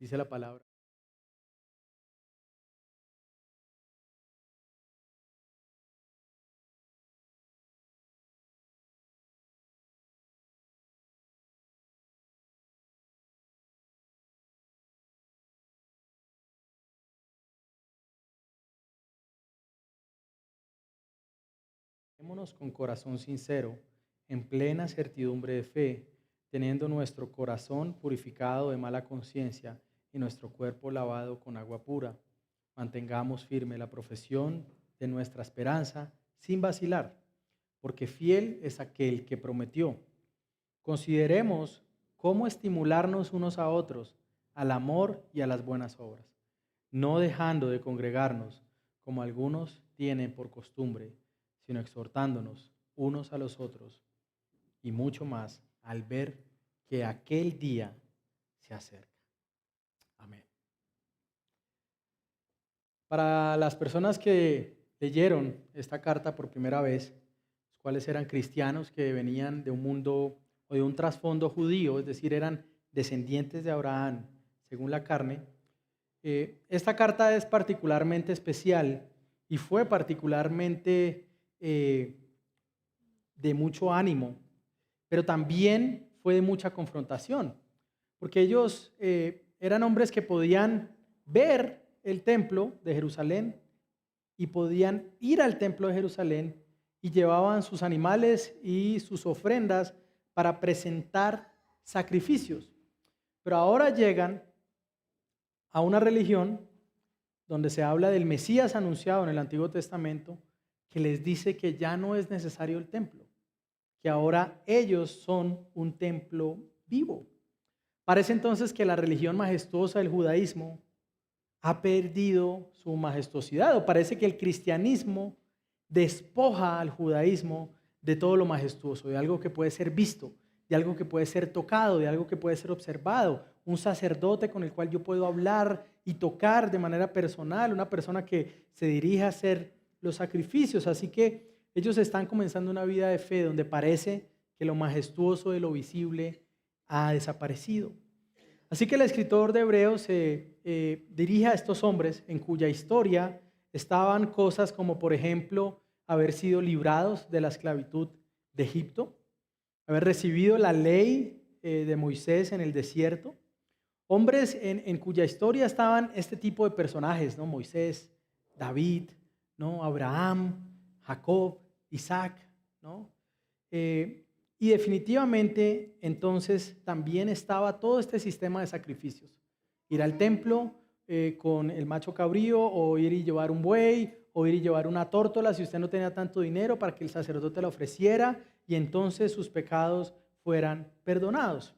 Dice la palabra. Démonos con corazón sincero, en plena certidumbre de fe, teniendo nuestro corazón purificado de mala conciencia y nuestro cuerpo lavado con agua pura. Mantengamos firme la profesión de nuestra esperanza sin vacilar, porque fiel es aquel que prometió. Consideremos cómo estimularnos unos a otros al amor y a las buenas obras, no dejando de congregarnos como algunos tienen por costumbre, sino exhortándonos unos a los otros, y mucho más al ver que aquel día se acerca. Amén. Para las personas que leyeron esta carta por primera vez, los cuales eran cristianos que venían de un mundo o de un trasfondo judío, es decir, eran descendientes de Abraham según la carne, esta carta es particularmente especial y fue particularmente de mucho ánimo, pero también fue de mucha confrontación, porque ellos eran hombres que podían ver el templo de Jerusalén y podían ir al templo de Jerusalén y llevaban sus animales y sus ofrendas para presentar sacrificios. Pero ahora llegan a una religión donde se habla del Mesías anunciado en el Antiguo Testamento, que les dice que ya no es necesario el templo, que ahora ellos son un templo vivo. Parece entonces que la religión majestuosa del judaísmo ha perdido su majestuosidad, o parece que el cristianismo despoja al judaísmo de todo lo majestuoso, de algo que puede ser visto, de algo que puede ser tocado, de algo que puede ser observado, un sacerdote con el cual yo puedo hablar y tocar de manera personal, una persona que se dirige a hacer los sacrificios. Así que ellos están comenzando una vida de fe donde parece que lo majestuoso de lo visible ha desaparecido. Así que el escritor de Hebreos se dirige a estos hombres en cuya historia estaban cosas como, por ejemplo, haber sido librados de la esclavitud de Egipto, haber recibido la ley de Moisés en el desierto. Hombres en cuya historia estaban este tipo de personajes, ¿no? Moisés, David, ¿no? Abraham, Jacob, Isaac, ¿no? Y definitivamente entonces también estaba todo este sistema de sacrificios. Ir al templo con el macho cabrío, o ir y llevar un buey, o ir y llevar una tórtola si usted no tenía tanto dinero, para que el sacerdote la ofreciera y entonces sus pecados fueran perdonados.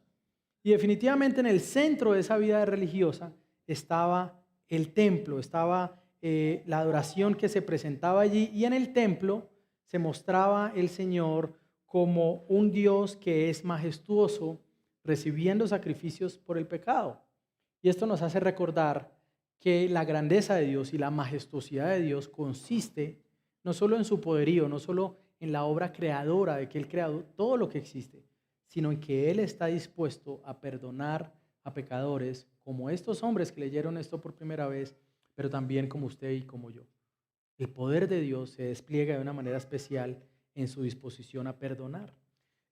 Y definitivamente en el centro de esa vida religiosa estaba el templo, estaba la adoración que se presentaba allí, y en el templo se mostraba el Señor como un Dios que es majestuoso, recibiendo sacrificios por el pecado. Y esto nos hace recordar que la grandeza de Dios y la majestuosidad de Dios consiste no solo en su poderío, no solo en la obra creadora de que Él creó todo lo que existe, sino en que Él está dispuesto a perdonar a pecadores como estos hombres que leyeron esto por primera vez, pero también como usted y como yo. El poder de Dios se despliega de una manera especial en su disposición a perdonar.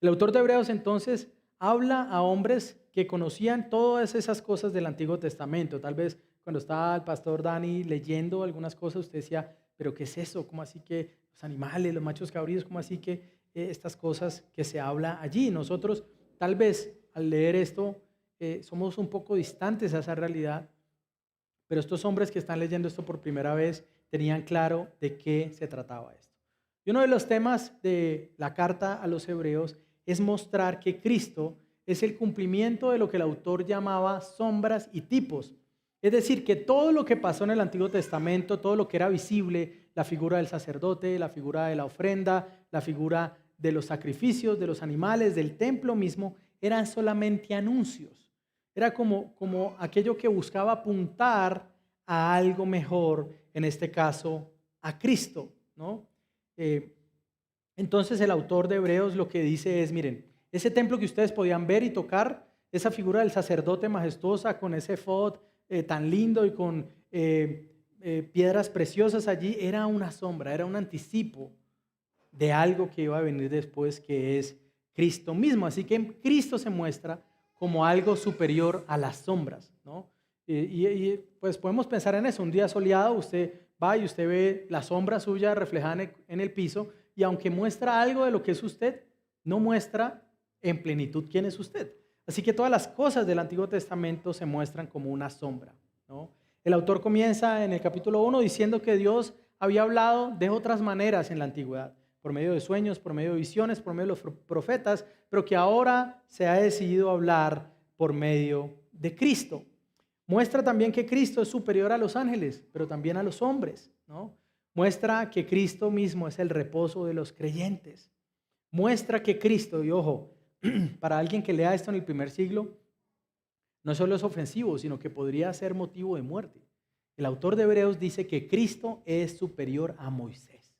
El autor de Hebreos entonces habla a hombres que conocían todas esas cosas del Antiguo Testamento. Tal vez cuando estaba el pastor Dani leyendo algunas cosas, usted decía, pero ¿qué es eso? ¿Cómo así que los animales, los machos cabríos, cómo así que estas cosas que se habla allí? Nosotros tal vez al leer esto somos un poco distantes a esa realidad, pero estos hombres que están leyendo esto por primera vez tenían claro de qué se trataba esto. Y uno de los temas de la carta a los hebreos es mostrar que Cristo es el cumplimiento de lo que el autor llamaba sombras y tipos. Es decir, que todo lo que pasó en el Antiguo Testamento, todo lo que era visible, la figura del sacerdote, la figura de la ofrenda, la figura de los sacrificios, de los animales, del templo mismo, eran solamente anuncios. Era como aquello que buscaba apuntar a algo mejor, en este caso a Cristo, ¿no? Entonces el autor de Hebreos lo que dice es, miren, ese templo que ustedes podían ver y tocar, esa figura del sacerdote majestuosa con ese efod tan lindo y con piedras preciosas allí, era una sombra, era un anticipo de algo que iba a venir después, que es Cristo mismo. Así que Cristo se muestra como algo superior a las sombras, ¿no? Pues podemos pensar en eso. Un día soleado, usted va y usted ve la sombra suya reflejada en el piso, y aunque muestra algo de lo que es usted, no muestra en plenitud quién es usted. Así que todas las cosas del Antiguo Testamento se muestran como una sombra, ¿no? El autor comienza en el capítulo 1 diciendo que Dios había hablado de otras maneras en la antigüedad, por medio de sueños, por medio de visiones, por medio de los profetas, pero que ahora se ha decidido hablar por medio de Cristo. Muestra también que Cristo es superior a los ángeles, pero también a los hombres, ¿no? Muestra que Cristo mismo es el reposo de los creyentes. Muestra que Cristo, y ojo, para alguien que lea esto en el primer siglo, no solo es ofensivo, sino que podría ser motivo de muerte. El autor de Hebreos dice que Cristo es superior a Moisés.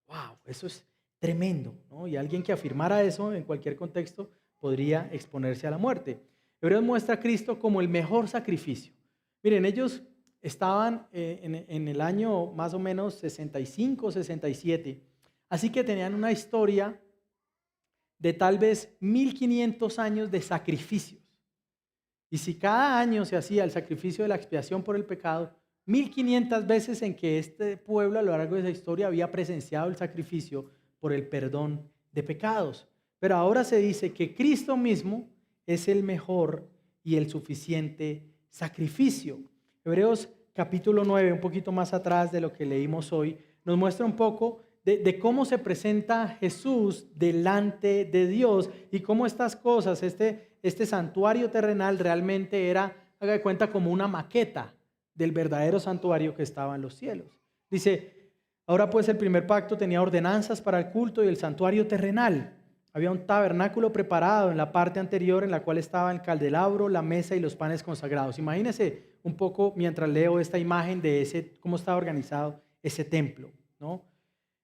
¡Wow! Eso es tremendo, ¿no? Y alguien que afirmara eso en cualquier contexto podría exponerse a la muerte. Hebreos muestra a Cristo como el mejor sacrificio. Miren, ellos estaban en el año más o menos 65, 67, así que tenían una historia de tal vez 1500 años de sacrificios. Y si cada año se hacía el sacrificio de la expiación por el pecado, 1500 veces en que este pueblo a lo largo de esa historia había presenciado el sacrificio por el perdón de pecados. Pero ahora se dice que Cristo mismo es el mejor y el suficiente sacrificio. Hebreos capítulo 9, un poquito más atrás de lo que leímos hoy, nos muestra un poco de cómo se presenta Jesús delante de Dios y cómo estas cosas, este santuario terrenal realmente era, haga de cuenta, como una maqueta del verdadero santuario que estaba en los cielos. Dice, ahora pues el primer pacto tenía ordenanzas para el culto y el santuario terrenal. Había un tabernáculo preparado en la parte anterior en la cual estaba el candelabro, la mesa y los panes consagrados. Imagínense un poco mientras leo esta imagen de cómo estaba organizado ese templo, ¿no?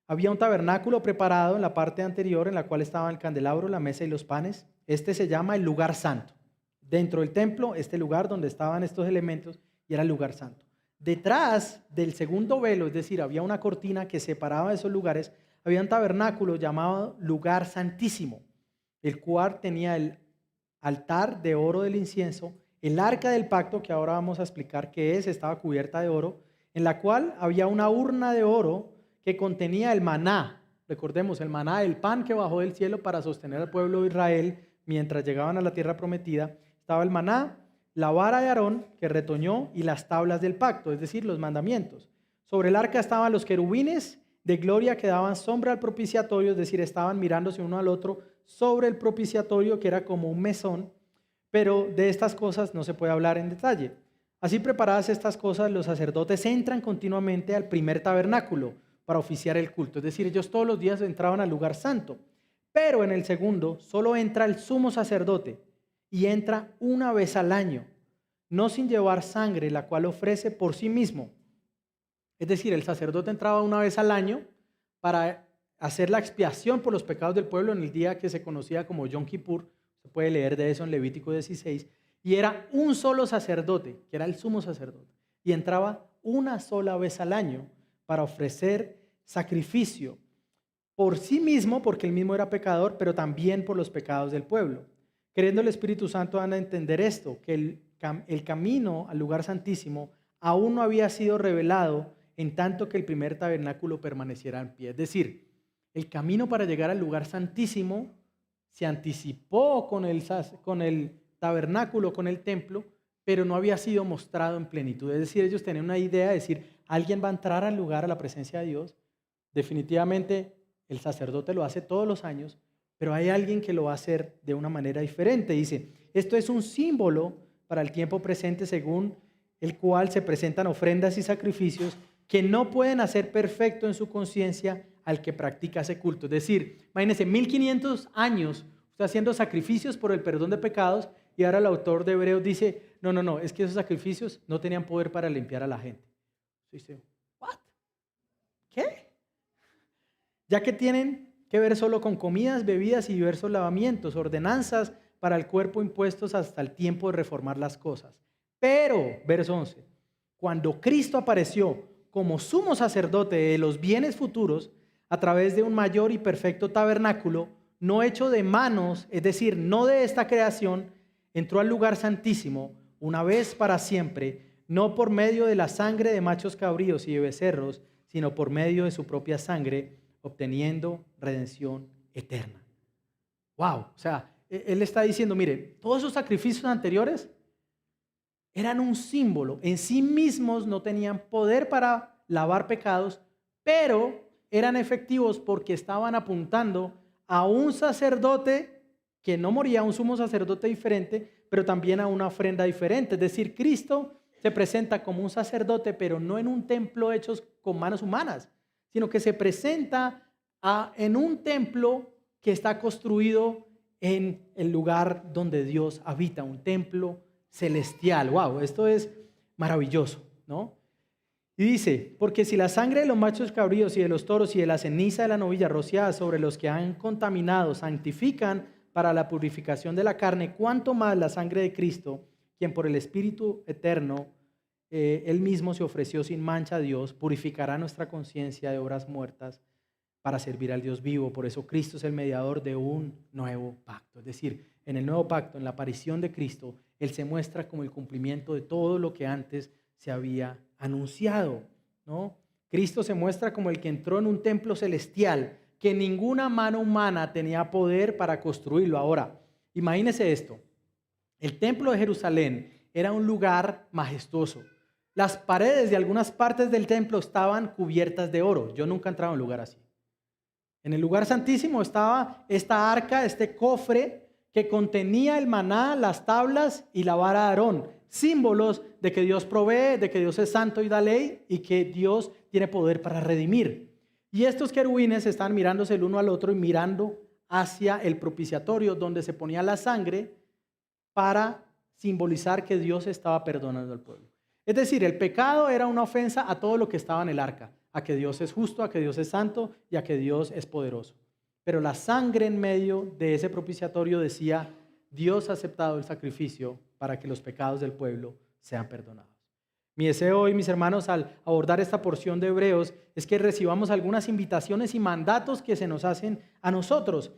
Había un tabernáculo preparado en la parte anterior en la cual estaban el candelabro, la mesa y los panes. Este se llama el lugar santo. Dentro del templo, este lugar donde estaban estos elementos, y era el lugar santo. Detrás del segundo velo, es decir, había una cortina que separaba esos lugares, había un tabernáculo llamado lugar santísimo, el cual tenía el altar de oro del incienso, el arca del pacto, que ahora vamos a explicar qué es, estaba cubierta de oro, en la cual había una urna de oro que contenía el maná. Recordemos, el maná, el pan que bajó del cielo para sostener al pueblo de Israel mientras llegaban a la tierra prometida. Estaba el maná, la vara de Aarón que retoñó y las tablas del pacto, es decir, los mandamientos. Sobre el arca estaban los querubines de gloria que daban sombra al propiciatorio, es decir, estaban mirándose uno al otro sobre el propiciatorio, que era como un mesón, pero de estas cosas no se puede hablar en detalle. Así preparadas estas cosas, los sacerdotes entran continuamente al primer tabernáculo para oficiar el culto, es decir, ellos todos los días entraban al lugar santo, pero en el segundo solo entra el sumo sacerdote y entra una vez al año, no sin llevar sangre, la cual ofrece por sí mismo. Es decir, el sacerdote entraba una vez al año para hacer la expiación por los pecados del pueblo en el día que se conocía como Yom Kippur. Se puede leer de eso en Levítico 16. Y era un solo sacerdote, que era el sumo sacerdote. Y entraba una sola vez al año para ofrecer sacrificio por sí mismo, porque él mismo era pecador, pero también por los pecados del pueblo. Creyendo el Espíritu Santo van a entender esto, que el camino al lugar santísimo aún no había sido revelado en tanto que el primer tabernáculo permaneciera en pie. Es decir, el camino para llegar al lugar santísimo se anticipó con el tabernáculo, con el templo, pero no había sido mostrado en plenitud. Es decir, ellos tenían una idea de decir, alguien va a entrar al lugar, a la presencia de Dios. Definitivamente el sacerdote lo hace todos los años, pero hay alguien que lo va a hacer de una manera diferente. Dice, esto es un símbolo para el tiempo presente según el cual se presentan ofrendas y sacrificios que no pueden hacer perfecto en su conciencia al que practica ese culto. Es decir, imagínense, 1500 años usted haciendo sacrificios por el perdón de pecados, y ahora el autor de Hebreos dice, no, es que esos sacrificios no tenían poder para limpiar a la gente. Dice, ¿what? ¿Qué? Ya que tienen que ver solo con comidas, bebidas y diversos lavamientos, ordenanzas para el cuerpo impuestos hasta el tiempo de reformar las cosas. Pero, verso 11, cuando Cristo apareció como sumo sacerdote de los bienes futuros, a través de un mayor y perfecto tabernáculo, no hecho de manos, es decir, no de esta creación, entró al lugar santísimo una vez para siempre, no por medio de la sangre de machos cabríos y de becerros, sino por medio de su propia sangre, obteniendo redención eterna. Wow, o sea, él está diciendo, mire, todos esos sacrificios anteriores eran un símbolo, en sí mismos no tenían poder para lavar pecados, pero eran efectivos porque estaban apuntando a un sacerdote que no moría, un sumo sacerdote diferente, pero también a una ofrenda diferente. Es decir, Cristo se presenta como un sacerdote, pero no en un templo hecho con manos humanas, sino que se presenta en un templo que está construido en el lugar donde Dios habita, un templo celestial. Wow, esto es maravilloso, ¿no? Y dice, porque si la sangre de los machos cabríos y de los toros y de la ceniza de la novilla rociada sobre los que han contaminado santifican para la purificación de la carne, cuánto más la sangre de Cristo, quien por el Espíritu eterno, él mismo se ofreció sin mancha a Dios, purificará nuestra conciencia de obras muertas para servir al Dios vivo. Por eso Cristo es el mediador de un nuevo pacto. Es decir, en el nuevo pacto, en la aparición de Cristo, Él se muestra como el cumplimiento de todo lo que antes se había anunciado, ¿no? Cristo se muestra como el que entró en un templo celestial que ninguna mano humana tenía poder para construirlo. Ahora, imagínese esto. El templo de Jerusalén era un lugar majestuoso. Las paredes de algunas partes del templo estaban cubiertas de oro. Yo nunca he entrado en un lugar así. En el lugar santísimo estaba esta arca, este cofre que contenía el maná, las tablas y la vara de Aarón, símbolos de que Dios provee, de que Dios es santo y da ley y que Dios tiene poder para redimir. Y estos querubines están mirándose el uno al otro y mirando hacia el propiciatorio donde se ponía la sangre para simbolizar que Dios estaba perdonando al pueblo. Es decir, el pecado era una ofensa a todo lo que estaba en el arca, a que Dios es justo, a que Dios es santo y a que Dios es poderoso. Pero la sangre en medio de ese propiciatorio decía, Dios ha aceptado el sacrificio para que los pecados del pueblo sean perdonados. Mi deseo hoy, mis hermanos, al abordar esta porción de Hebreos, es que recibamos algunas invitaciones y mandatos que se nos hacen a nosotros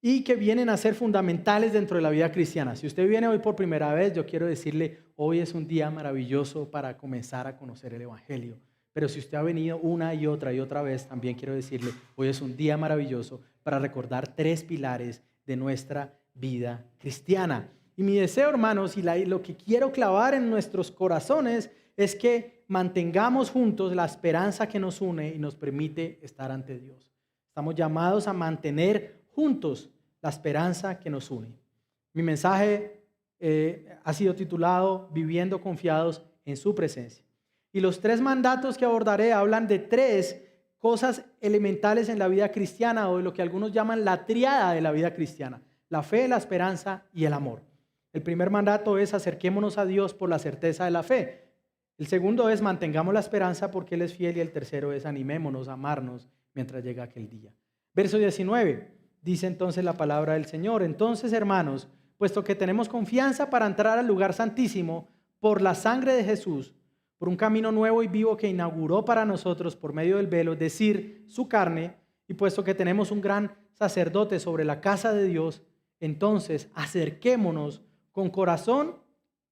y que vienen a ser fundamentales dentro de la vida cristiana. Si usted viene hoy por primera vez, yo quiero decirle, hoy es un día maravilloso para comenzar a conocer el Evangelio. Pero si usted ha venido una y otra vez, también quiero decirle, hoy es un día maravilloso para recordar 3 pilares de nuestra vida cristiana. Y mi deseo, hermanos, y lo que quiero clavar en nuestros corazones es que mantengamos juntos la esperanza que nos une y nos permite estar ante Dios. Estamos llamados a mantener juntos la esperanza que nos une. Mi mensaje ha sido titulado Viviendo confiados en su presencia. Y los 3 mandatos que abordaré hablan de 3 cosas elementales en la vida cristiana o de lo que algunos llaman la tríada de la vida cristiana. La fe, la esperanza y el amor. El primer mandato es acerquémonos a Dios por la certeza de la fe. El segundo es mantengamos la esperanza porque Él es fiel y el tercero es animémonos a amarnos mientras llega aquel día. Verso 19, dice entonces la palabra del Señor. Entonces, hermanos, puesto que tenemos confianza para entrar al lugar santísimo por la sangre de Jesús, por un camino nuevo y vivo que inauguró para nosotros por medio del velo, es decir, su carne, y puesto que tenemos un gran sacerdote sobre la casa de Dios, entonces acerquémonos con corazón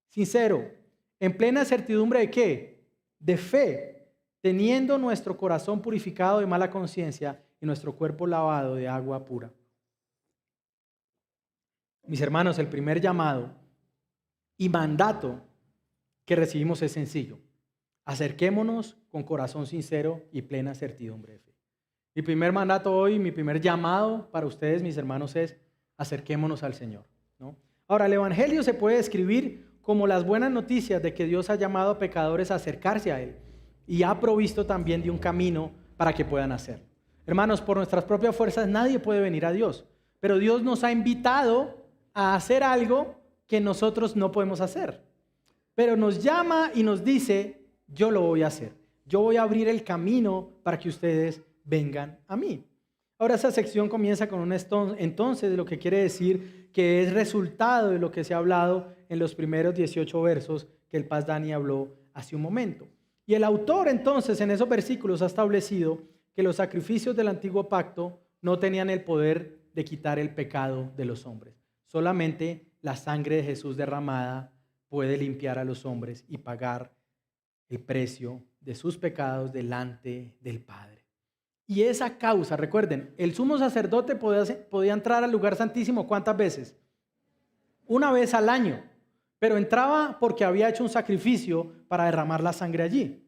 sincero, en plena certidumbre de ¿qué? De fe, teniendo nuestro corazón purificado de mala conciencia y nuestro cuerpo lavado de agua pura. Mis hermanos, el primer llamado y mandato que recibimos es sencillo. Acerquémonos con corazón sincero y plena certidumbre de fe. Mi primer mandato hoy, mi primer llamado para ustedes, mis hermanos, es acerquémonos al Señor, ¿no? Ahora, el Evangelio se puede describir como las buenas noticias de que Dios ha llamado a pecadores a acercarse a Él y ha provisto también de un camino para que puedan hacerlo. Hermanos, por nuestras propias fuerzas nadie puede venir a Dios, pero Dios nos ha invitado a hacer algo que nosotros no podemos hacer. Pero nos llama y nos dice, yo lo voy a hacer. Yo voy a abrir el camino para que ustedes vengan a mí. Ahora esa sección comienza con un entonces, lo que quiere decir que es resultado de lo que se ha hablado en los primeros 18 versos que el Paz Dani habló hace un momento. Y el autor entonces en esos versículos ha establecido que los sacrificios del antiguo pacto no tenían el poder de quitar el pecado de los hombres. Solamente la sangre de Jesús derramada puede limpiar a los hombres y pagar el precio de sus pecados delante del Padre. Y esa causa, recuerden, el sumo sacerdote podía entrar al lugar santísimo ¿cuántas veces? Una vez al año, pero entraba porque había hecho un sacrificio para derramar la sangre allí.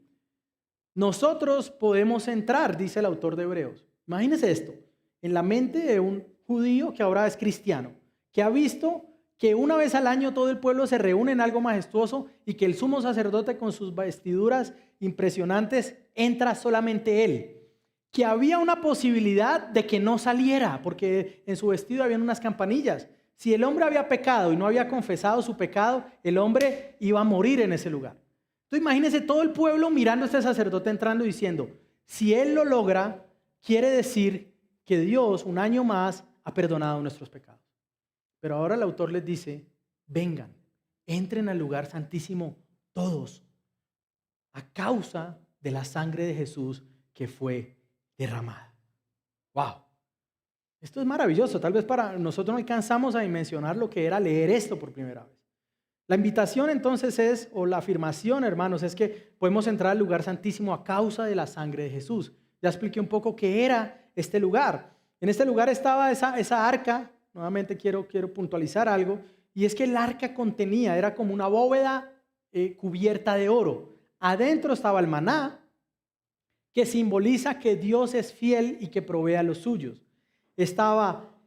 Nosotros podemos entrar, dice el autor de Hebreos. Imagínense esto, en la mente de un judío que ahora es cristiano, que ha visto que una vez al año todo el pueblo se reúne en algo majestuoso y que el sumo sacerdote con sus vestiduras impresionantes entra solamente él. Que había una posibilidad de que no saliera, porque en su vestido habían unas campanillas. Si el hombre había pecado y no había confesado su pecado, el hombre iba a morir en ese lugar. Entonces imagínense todo el pueblo mirando a este sacerdote entrando y diciendo, si él lo logra, quiere decir que Dios un año más ha perdonado nuestros pecados. Pero ahora el autor les dice, vengan, entren al lugar santísimo todos, a causa de la sangre de Jesús que fue derramada. ¡Wow! Esto es maravilloso. Tal vez para nosotros no alcanzamos a dimensionar lo que era leer esto por primera vez. La invitación entonces es, o la afirmación, hermanos, es que podemos entrar al lugar santísimo a causa de la sangre de Jesús. Ya expliqué un poco qué era este lugar. En este lugar estaba esa arca. Nuevamente quiero puntualizar algo, y es que el arca contenía, era como una bóveda cubierta de oro. Adentro estaba el maná, que simboliza que Dios es fiel y que provee a los suyos. Estaba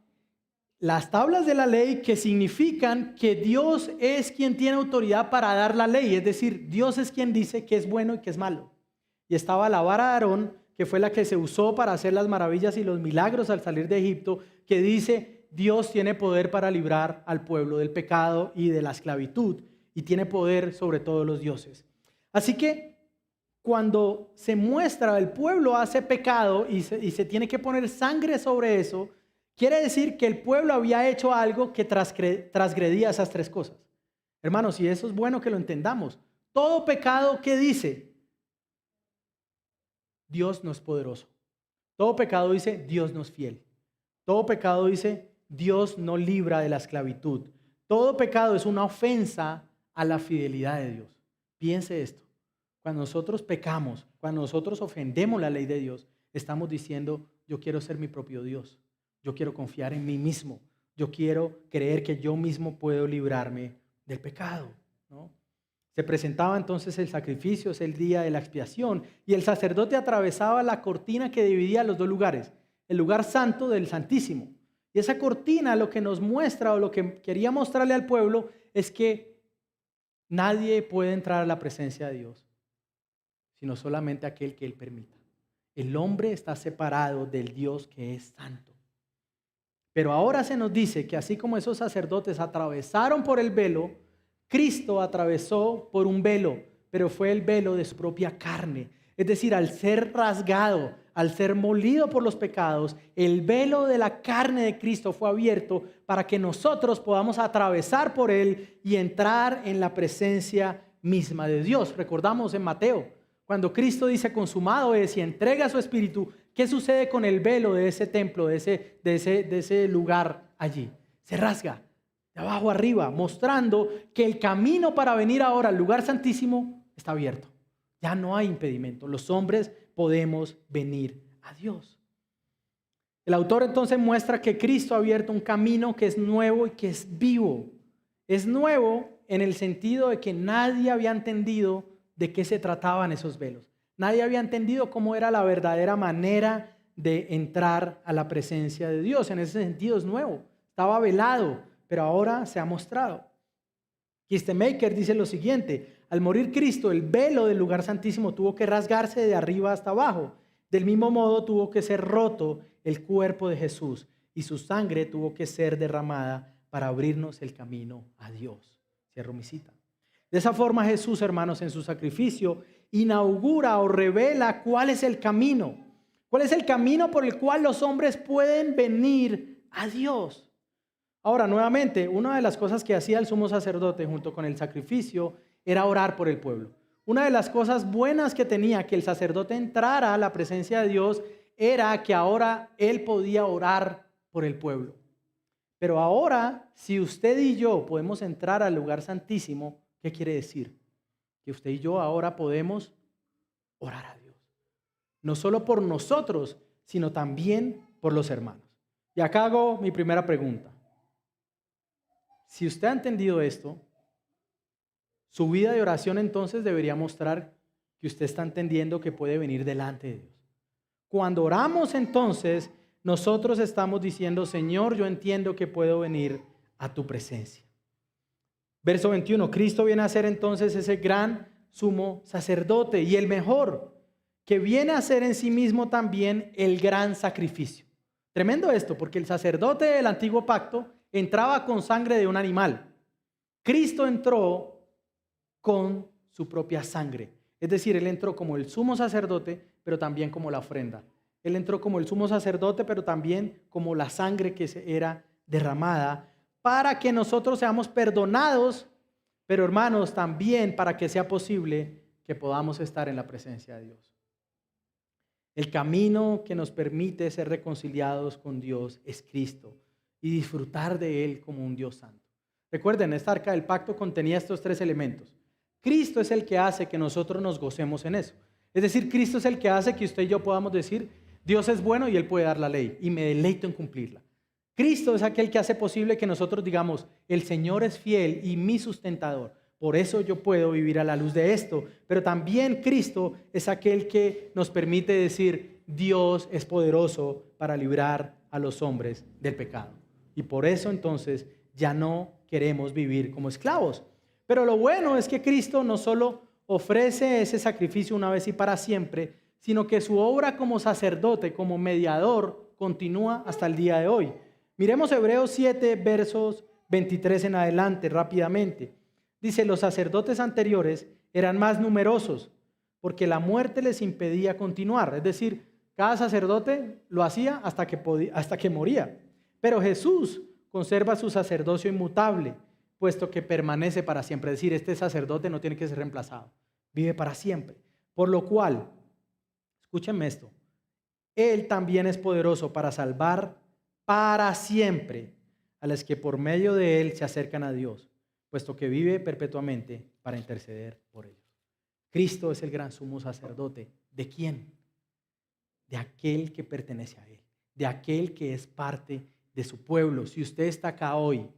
las tablas de la ley, que significan que Dios es quien tiene autoridad para dar la ley, es decir, Dios es quien dice que es bueno y que es malo. Y estaba la vara de Aarón, que fue la que se usó para hacer las maravillas y los milagros al salir de Egipto, que dice Dios tiene poder para librar al pueblo del pecado y de la esclavitud, y tiene poder sobre todos los dioses. Así que cuando se muestra el pueblo hace pecado y se tiene que poner sangre sobre eso, quiere decir que el pueblo había hecho algo que transgredía esas tres cosas. Hermanos, y eso es bueno que lo entendamos. Todo pecado, ¿qué dice? Dios no es poderoso. Todo pecado dice Dios no es fiel. Todo pecado dice Dios no libra de la esclavitud. Todo pecado es una ofensa a la fidelidad de Dios. Piense esto. Cuando nosotros pecamos, cuando nosotros ofendemos la ley de Dios, estamos diciendo, yo quiero ser mi propio Dios. Yo quiero confiar en mí mismo. Yo quiero creer que yo mismo puedo librarme del pecado, ¿no? Se presentaba entonces el sacrificio, es el día de la expiación, y el sacerdote atravesaba la cortina que dividía los dos lugares, el lugar santo del santísimo. Y esa cortina lo que nos muestra, o lo que quería mostrarle al pueblo, es que nadie puede entrar a la presencia de Dios, sino solamente aquel que Él permita. El hombre está separado del Dios que es santo. Pero ahora se nos dice que así como esos sacerdotes atravesaron por el velo, Cristo atravesó por un velo, pero fue el velo de su propia carne. Es decir, al ser rasgado, al ser molido por los pecados, el velo de la carne de Cristo fue abierto para que nosotros podamos atravesar por él y entrar en la presencia misma de Dios. Recordamos en Mateo, cuando Cristo dice consumado es y entrega su espíritu, ¿qué sucede con el velo de ese templo, de ese lugar allí? Se rasga de abajo arriba, mostrando que el camino para venir ahora al lugar santísimo está abierto. Ya no hay impedimento. Los hombres podemos venir a Dios. El autor entonces muestra que Cristo ha abierto un camino que es nuevo y que es vivo. Es nuevo en el sentido de que nadie había entendido de qué se trataban esos velos. Nadie había entendido cómo era la verdadera manera de entrar a la presencia de Dios. En ese sentido es nuevo. Estaba velado, pero ahora se ha mostrado. Kistemaker dice lo siguiente: al morir Cristo, el velo del lugar santísimo tuvo que rasgarse de arriba hasta abajo. Del mismo modo tuvo que ser roto el cuerpo de Jesús y su sangre tuvo que ser derramada para abrirnos el camino a Dios. Cierro mi cita. De esa forma Jesús, hermanos, en su sacrificio inaugura o revela cuál es el camino. ¿Cuál es el camino por el cual los hombres pueden venir a Dios? Ahora, nuevamente, una de las cosas que hacía el sumo sacerdote junto con el sacrificio era orar por el pueblo. Una de las cosas buenas que tenía que el sacerdote entrara a la presencia de Dios era que ahora él podía orar por el pueblo. Pero ahora, si usted y yo podemos entrar al lugar santísimo, ¿qué quiere decir? Que usted y yo ahora podemos orar a Dios. No solo por nosotros, sino también por los hermanos. Y acá hago mi primera pregunta. Si usted ha entendido esto, su vida de oración entonces debería mostrar que usted está entendiendo que puede venir delante de Dios. Cuando oramos entonces, nosotros estamos diciendo, Señor, yo entiendo que puedo venir a tu presencia. Verso 21, Cristo viene a ser entonces ese gran sumo sacerdote y el mejor, que viene a ser en sí mismo también el gran sacrificio. Tremendo esto, porque el sacerdote del antiguo pacto entraba con sangre de un animal. Cristo entró con su propia sangre. Es decir, Él entró como el sumo sacerdote, pero también como la ofrenda. Él entró como el sumo sacerdote, pero también como la sangre que era derramada para que nosotros seamos perdonados, pero hermanos, también para que sea posible que podamos estar en la presencia de Dios. El camino que nos permite ser reconciliados con Dios es Cristo y disfrutar de Él como un Dios santo. Recuerden, esta arca del pacto contenía estos tres elementos. Cristo es el que hace que nosotros nos gocemos en eso. Es decir, Cristo es el que hace que usted y yo podamos decir, Dios es bueno y Él puede dar la ley y me deleito en cumplirla. Cristo es aquel que hace posible que nosotros digamos, el Señor es fiel y mi sustentador. Por eso yo puedo vivir a la luz de esto. Pero también Cristo es aquel que nos permite decir, Dios es poderoso para librar a los hombres del pecado. Y por eso entonces ya no queremos vivir como esclavos. Pero lo bueno es que Cristo no solo ofrece ese sacrificio una vez y para siempre, sino que su obra como sacerdote, como mediador, continúa hasta el día de hoy. Miremos Hebreos 7, versos 23 en adelante, rápidamente. Dice, los sacerdotes anteriores eran más numerosos porque la muerte les impedía continuar. Es decir, cada sacerdote lo hacía hasta que moría. Pero Jesús conserva su sacerdocio inmutable, puesto que permanece para siempre. Es decir, este sacerdote no tiene que ser reemplazado, vive para siempre. Por lo cual, escúchenme esto, Él también es poderoso para salvar para siempre a los que por medio de Él se acercan a Dios, puesto que vive perpetuamente para interceder por ellos. Cristo es el gran sumo sacerdote. ¿De quién? De aquel que pertenece a Él, de aquel que es parte de su pueblo. Si usted está acá hoy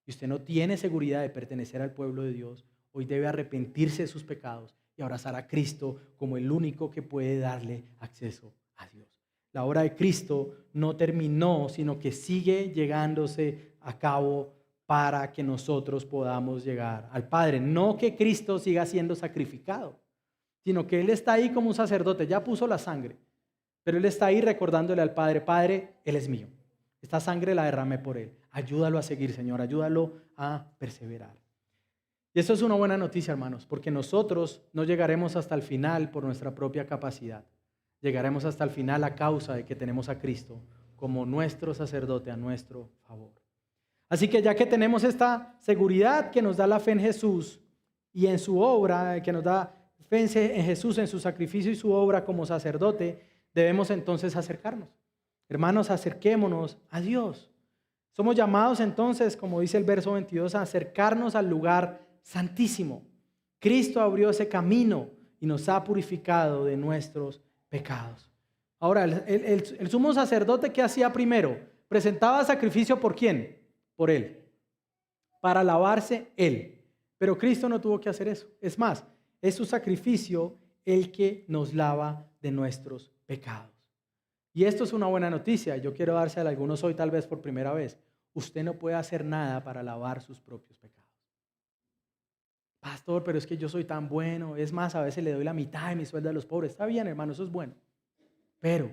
y usted no tiene seguridad de pertenecer al pueblo de Dios, hoy debe arrepentirse de sus pecados y abrazar a Cristo como el único que puede darle acceso a Dios. La obra de Cristo no terminó, sino que sigue llegándose a cabo para que nosotros podamos llegar al Padre. No que Cristo siga siendo sacrificado, sino que Él está ahí como un sacerdote, ya puso la sangre, pero Él está ahí recordándole al Padre, Padre, Él es mío. Esta sangre la derramé por Él. Ayúdalo a seguir, Señor, ayúdalo a perseverar. Y eso es una buena noticia, hermanos, porque nosotros no llegaremos hasta el final por nuestra propia capacidad. Llegaremos hasta el final a causa de que tenemos a Cristo como nuestro sacerdote a nuestro favor. Así que ya que tenemos esta seguridad que nos da la fe en Jesús y en su obra, que nos da fe en Jesús, en su sacrificio y su obra como sacerdote, debemos entonces acercarnos. Hermanos, acerquémonos a Dios. Somos llamados entonces, como dice el verso 22, a acercarnos al lugar santísimo. Cristo abrió ese camino y nos ha purificado de nuestros pecados. Ahora, el sumo sacerdote, ¿qué hacía primero? Presentaba sacrificio ¿por quién? Por Él, para lavarse Él. Pero Cristo no tuvo que hacer eso. Es más, es su sacrificio el que nos lava de nuestros pecados. Y esto es una buena noticia. Yo quiero dársela a algunos hoy tal vez por primera vez. Usted no puede hacer nada para lavar sus propios pecados. Pastor, pero es que yo soy tan bueno. Es más, a veces le doy la mitad de mi sueldo a los pobres. Está bien, hermano, eso es bueno. Pero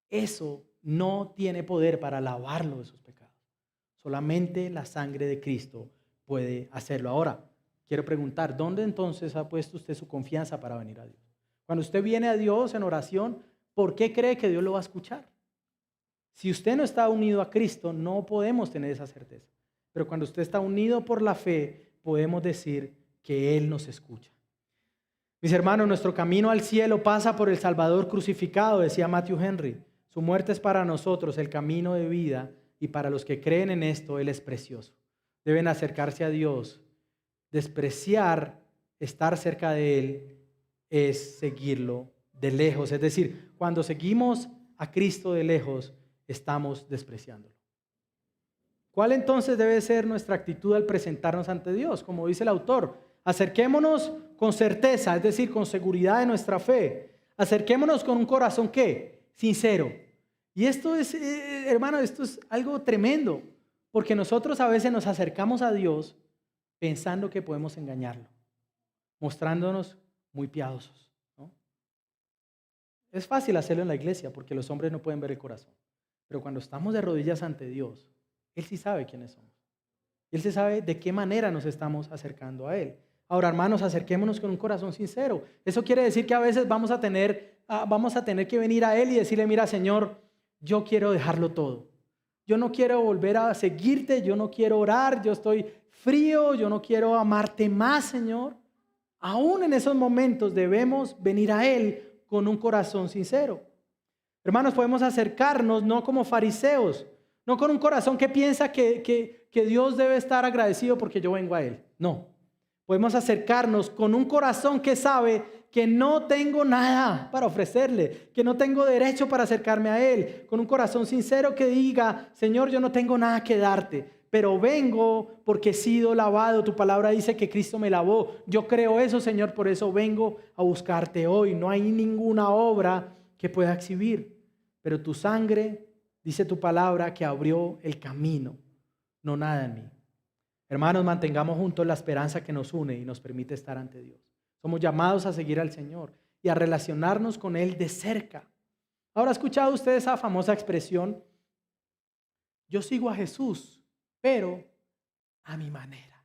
eso no tiene poder para lavarlo de sus pecados. Solamente la sangre de Cristo puede hacerlo. Ahora, quiero preguntar, ¿dónde entonces ha puesto usted su confianza para venir a Dios? Cuando usted viene a Dios en oración, ¿por qué cree que Dios lo va a escuchar? Si usted no está unido a Cristo, no podemos tener esa certeza. Pero cuando usted está unido por la fe, podemos decir que Él nos escucha. Mis hermanos, nuestro camino al cielo pasa por el Salvador crucificado, decía Matthew Henry. Su muerte es para nosotros el camino de vida y para los que creen en esto, Él es precioso. Deben acercarse a Dios. Despreciar estar cerca de Él es seguirlo de lejos. Es decir, cuando seguimos a Cristo de lejos, estamos despreciándolo. ¿Cuál entonces debe ser nuestra actitud al presentarnos ante Dios? Como dice el autor, acerquémonos con certeza, es decir, con seguridad de nuestra fe. Acerquémonos con un corazón, ¿qué? Sincero. Y esto es, hermano, esto es algo tremendo, porque nosotros a veces nos acercamos a Dios pensando que podemos engañarlo, mostrándonos muy piadosos, ¿no? Es fácil hacerlo en la iglesia porque los hombres no pueden ver el corazón, pero cuando estamos de rodillas ante Dios, Él sí sabe quiénes somos. Él sí sabe de qué manera nos estamos acercando a Él. Ahora, hermanos, acerquémonos con un corazón sincero. Eso quiere decir que a veces vamos a tener que venir a Él y decirle, mira, Señor, yo quiero dejarlo todo. Yo no quiero volver a seguirte, yo no quiero orar, yo estoy frío, yo no quiero amarte más, Señor. Aún en esos momentos debemos venir a Él con un corazón sincero. Hermanos, podemos acercarnos no como fariseos, no con un corazón que piensa que Dios debe estar agradecido porque yo vengo a Él. No, podemos acercarnos con un corazón que sabe que no tengo nada para ofrecerle, que no tengo derecho para acercarme a Él, con un corazón sincero que diga, Señor, yo no tengo nada que darte, pero vengo porque he sido lavado. Tu palabra dice que Cristo me lavó. Yo creo eso, Señor, por eso vengo a buscarte hoy. No hay ninguna obra que pueda exhibir, pero tu sangre, dice tu palabra, que abrió el camino, no nada en mí. Hermanos, mantengamos juntos la esperanza que nos une y nos permite estar ante Dios. Somos llamados a seguir al Señor y a relacionarnos con Él de cerca. Ahora, ¿ha escuchado usted esa famosa expresión? Yo sigo a Jesús, pero a mi manera.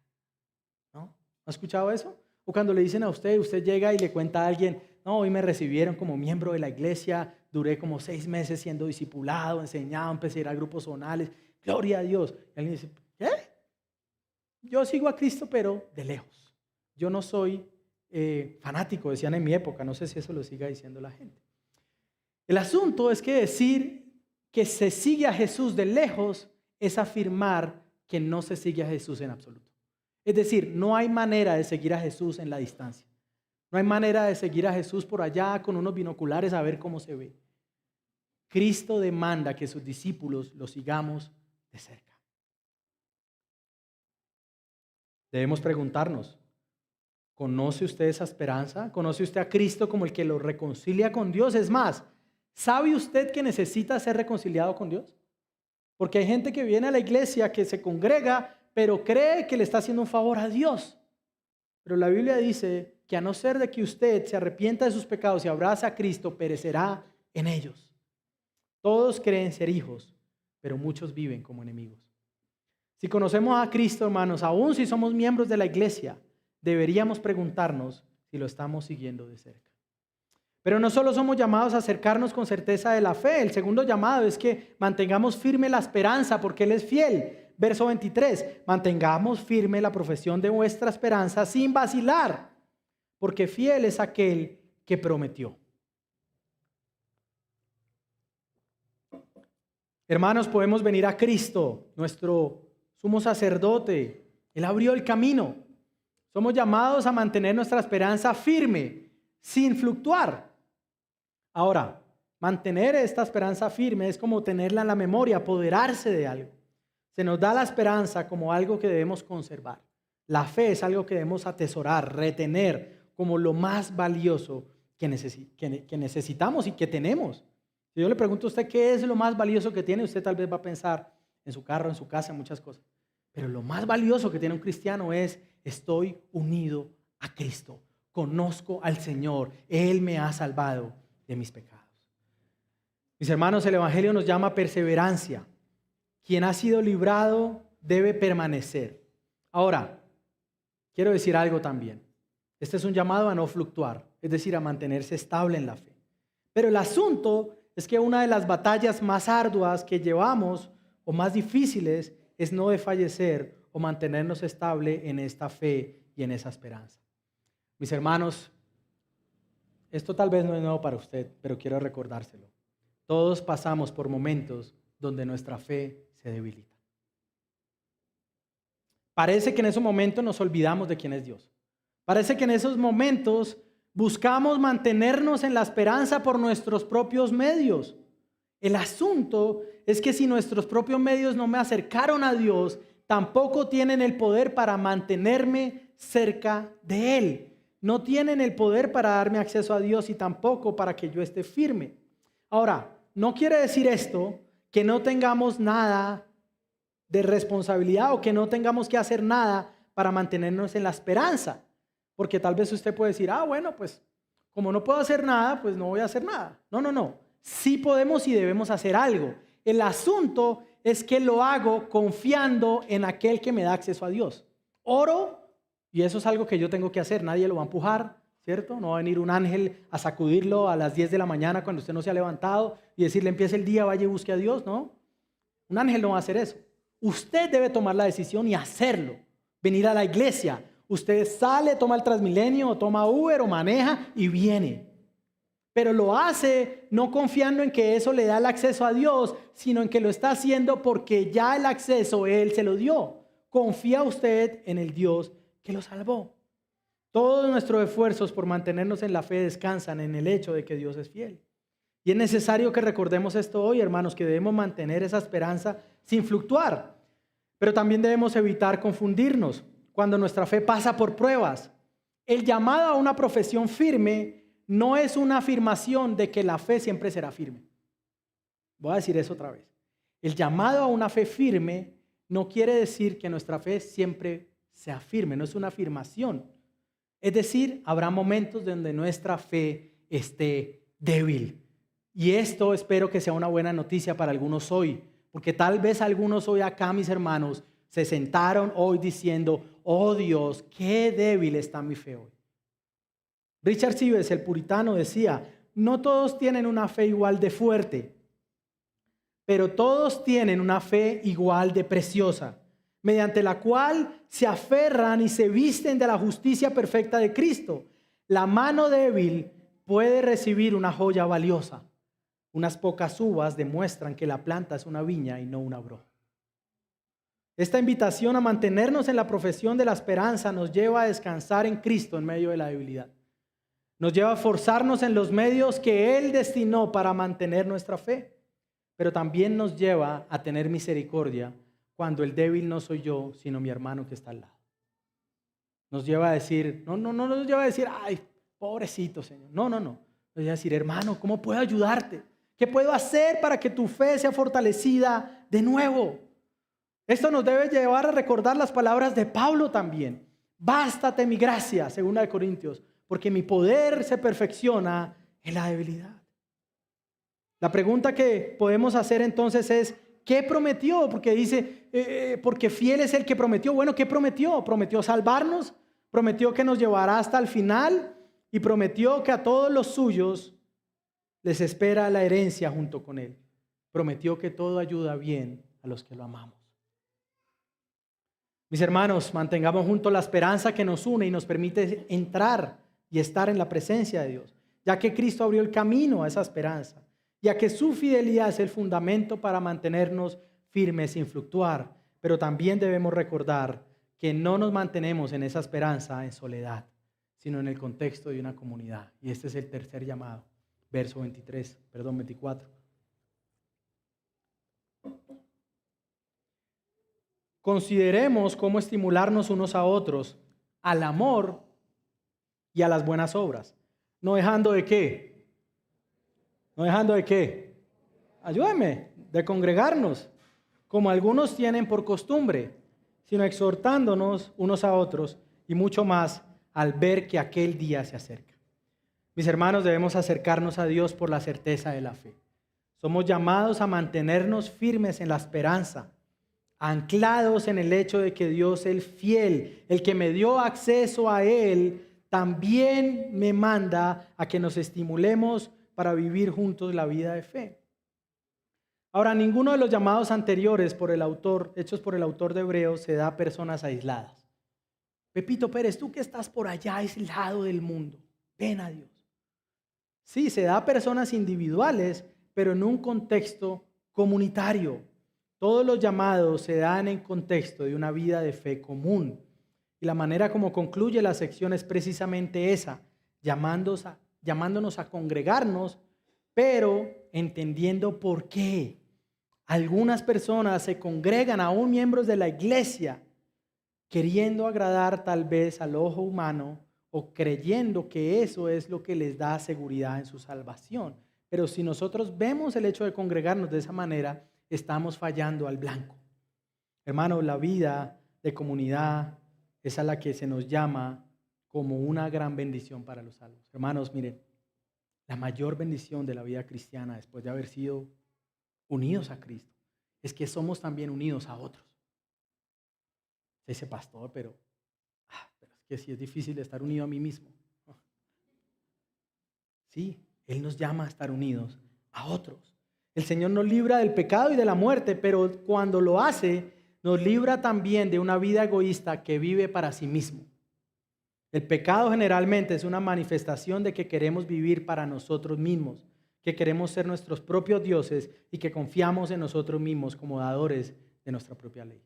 ¿No? ¿Ha escuchado eso? O cuando le dicen a usted, usted llega y le cuenta a alguien, no, hoy me recibieron como miembro de la iglesia, duré como 6 meses siendo discipulado, enseñado, empecé a ir a grupos zonales, gloria a Dios. Y alguien dice, ¿qué? Yo sigo a Cristo, pero de lejos. Yo no soy fanático, decían en mi época, no sé si eso lo siga diciendo la gente. El asunto es que decir que se sigue a Jesús de lejos es afirmar que no se sigue a Jesús en absoluto. Es decir, no hay manera de seguir a Jesús en la distancia. No hay manera de seguir a Jesús por allá con unos binoculares a ver cómo se ve. Cristo demanda que sus discípulos lo sigamos de cerca. Debemos preguntarnos, ¿conoce usted esa esperanza? ¿Conoce usted a Cristo como el que lo reconcilia con Dios? Es más, ¿sabe usted que necesita ser reconciliado con Dios? Porque hay gente que viene a la iglesia, que se congrega, pero cree que le está haciendo un favor a Dios. Pero la Biblia dice que a no ser de que usted se arrepienta de sus pecados y abraza a Cristo, perecerá en ellos. Todos creen ser hijos, pero muchos viven como enemigos. Si conocemos a Cristo, hermanos, aún si somos miembros de la iglesia, deberíamos preguntarnos si lo estamos siguiendo de cerca. Pero no solo somos llamados a acercarnos con certeza de la fe, el segundo llamado es que mantengamos firme la esperanza porque Él es fiel. Verso 23, mantengamos firme la profesión de vuestra esperanza sin vacilar, porque fiel es aquel que prometió. Hermanos, podemos venir a Cristo, nuestro sumo sacerdote. Él abrió el camino. Somos llamados a mantener nuestra esperanza firme, sin fluctuar. Ahora, mantener esta esperanza firme es como tenerla en la memoria, apoderarse de algo. Se nos da la esperanza como algo que debemos conservar. La fe es algo que debemos atesorar, retener como lo más valioso que necesitamos y que tenemos. Si yo le pregunto a usted qué es lo más valioso que tiene, usted tal vez va a pensar en su carro, en su casa, en muchas cosas. Pero lo más valioso que tiene un cristiano es: estoy unido a Cristo, conozco al Señor, Él me ha salvado de mis pecados. Mis hermanos, el Evangelio nos llama a perseverancia. Quien ha sido librado debe permanecer. Ahora, quiero decir algo también. Este es un llamado a no fluctuar, es decir, a mantenerse estable en la fe. Pero el asunto es que una de las batallas más arduas que llevamos o más difíciles es no desfallecer o mantenernos estable en esta fe y en esa esperanza. Mis hermanos, esto tal vez no es nuevo para usted, pero quiero recordárselo. Todos pasamos por momentos donde nuestra fe se debilita. Parece que en esos momentos nos olvidamos de quién es Dios. Parece que en esos momentos buscamos mantenernos en la esperanza por nuestros propios medios. El asunto es que si nuestros propios medios no me acercaron a Dios, tampoco tienen el poder para mantenerme cerca de Él. No tienen el poder para darme acceso a Dios y tampoco para que yo esté firme. Ahora, no quiere decir esto que no tengamos nada de responsabilidad o que no tengamos que hacer nada para mantenernos en la esperanza. Porque tal vez usted puede decir, bueno, pues como no puedo hacer nada, pues no voy a hacer nada. No. Sí podemos y debemos hacer algo. El asunto es que lo hago confiando en aquel que me da acceso a Dios. Oro, y eso es algo que yo tengo que hacer. Nadie lo va a empujar, ¿cierto? No va a venir un ángel a sacudirlo a las 10 de la mañana cuando usted no se ha levantado y decirle, empiece el día, vaya y busque a Dios, ¿no? Un ángel no va a hacer eso. Usted debe tomar la decisión y hacerlo. Venir a la iglesia. Usted sale, toma el Transmilenio, o toma Uber, o maneja y viene. Pero lo hace no confiando en que eso le da el acceso a Dios, sino en que lo está haciendo porque ya el acceso Él se lo dio. Confía usted en el Dios que lo salvó. Todos nuestros esfuerzos por mantenernos en la fe descansan en el hecho de que Dios es fiel. Y es necesario que recordemos esto hoy, hermanos, que debemos mantener esa esperanza sin fluctuar. Pero también debemos evitar confundirnos cuando nuestra fe pasa por pruebas. El llamado a una profesión firme no es una afirmación de que la fe siempre será firme. Voy a decir eso otra vez. El llamado a una fe firme no quiere decir que nuestra fe siempre sea firme, no es una afirmación. Es decir, habrá momentos donde nuestra fe esté débil. Y esto espero que sea una buena noticia para algunos hoy, porque tal vez algunos hoy acá, mis hermanos, se sentaron hoy diciendo, oh Dios, qué débil está mi fe hoy. Richard Sibbes, el puritano, decía, no todos tienen una fe igual de fuerte, pero todos tienen una fe igual de preciosa, mediante la cual se aferran y se visten de la justicia perfecta de Cristo. La mano débil puede recibir una joya valiosa. Unas pocas uvas demuestran que la planta es una viña y no una broja. Esta invitación a mantenernos en la profesión de la esperanza nos lleva a descansar en Cristo en medio de la debilidad. Nos lleva a forzarnos en los medios que Él destinó para mantener nuestra fe. Pero también nos lleva a tener misericordia cuando el débil no soy yo, sino mi hermano que está al lado. Nos lleva a decir, no nos lleva a decir, ay, pobrecito Señor. No. Nos lleva a decir, hermano, ¿cómo puedo ayudarte? ¿Qué puedo hacer para que tu fe sea fortalecida de nuevo? Esto nos debe llevar a recordar las palabras de Pablo también. Bástate mi gracia, 2 Corintios, porque mi poder se perfecciona en la debilidad. La pregunta que podemos hacer entonces es, ¿qué prometió? Porque dice, porque fiel es el que prometió. Bueno, ¿qué prometió? Prometió salvarnos, prometió que nos llevará hasta el final y prometió que a todos los suyos les espera la herencia junto con Él. Prometió que todo ayuda bien a los que lo amamos. Mis hermanos, mantengamos juntos la esperanza que nos une y nos permite entrar y estar en la presencia de Dios, ya que Cristo abrió el camino a esa esperanza, ya que su fidelidad es el fundamento para mantenernos firmes sin fluctuar. Pero también debemos recordar que no nos mantenemos en esa esperanza en soledad, sino en el contexto de una comunidad. Y este es el tercer llamado. Verso 24. Consideremos cómo estimularnos unos a otros al amor y a las buenas obras. ¿No dejando de qué? ¿No dejando de qué? Ayúdame, de congregarnos, como algunos tienen por costumbre, sino exhortándonos unos a otros y mucho más al ver que aquel día se acerca. Mis hermanos, debemos acercarnos a Dios por la certeza de la fe. Somos llamados a mantenernos firmes en la esperanza, anclados en el hecho de que Dios es fiel, el que me dio acceso a Él, también me manda a que nos estimulemos para vivir juntos la vida de fe. Ahora, ninguno de los llamados anteriores hechos por el autor de Hebreos, se da a personas aisladas. Pepito Pérez, tú que estás por allá aislado del mundo, ven a Dios. Sí, se da a personas individuales, pero en un contexto comunitario. Todos los llamados se dan en contexto de una vida de fe común. Y la manera como concluye la sección es precisamente esa, llamándonos a congregarnos, pero entendiendo por qué. Algunas personas se congregan, aún miembros de la iglesia, queriendo agradar tal vez al ojo humano o creyendo que eso es lo que les da seguridad en su salvación. Pero si nosotros vemos el hecho de congregarnos de esa manera, estamos fallando al blanco. Hermanos, la vida de comunidad es a la que se nos llama como una gran bendición para los salvos. Hermanos, miren, la mayor bendición de la vida cristiana después de haber sido unidos a Cristo es que somos también unidos a otros. Ese pastor, pero es que sí es difícil estar unido a mí mismo. Sí, Él nos llama a estar unidos a otros. El Señor nos libra del pecado y de la muerte, pero cuando lo hace, nos libra también de una vida egoísta que vive para sí mismo. El pecado generalmente es una manifestación de que queremos vivir para nosotros mismos, que queremos ser nuestros propios dioses y que confiamos en nosotros mismos como dadores de nuestra propia ley.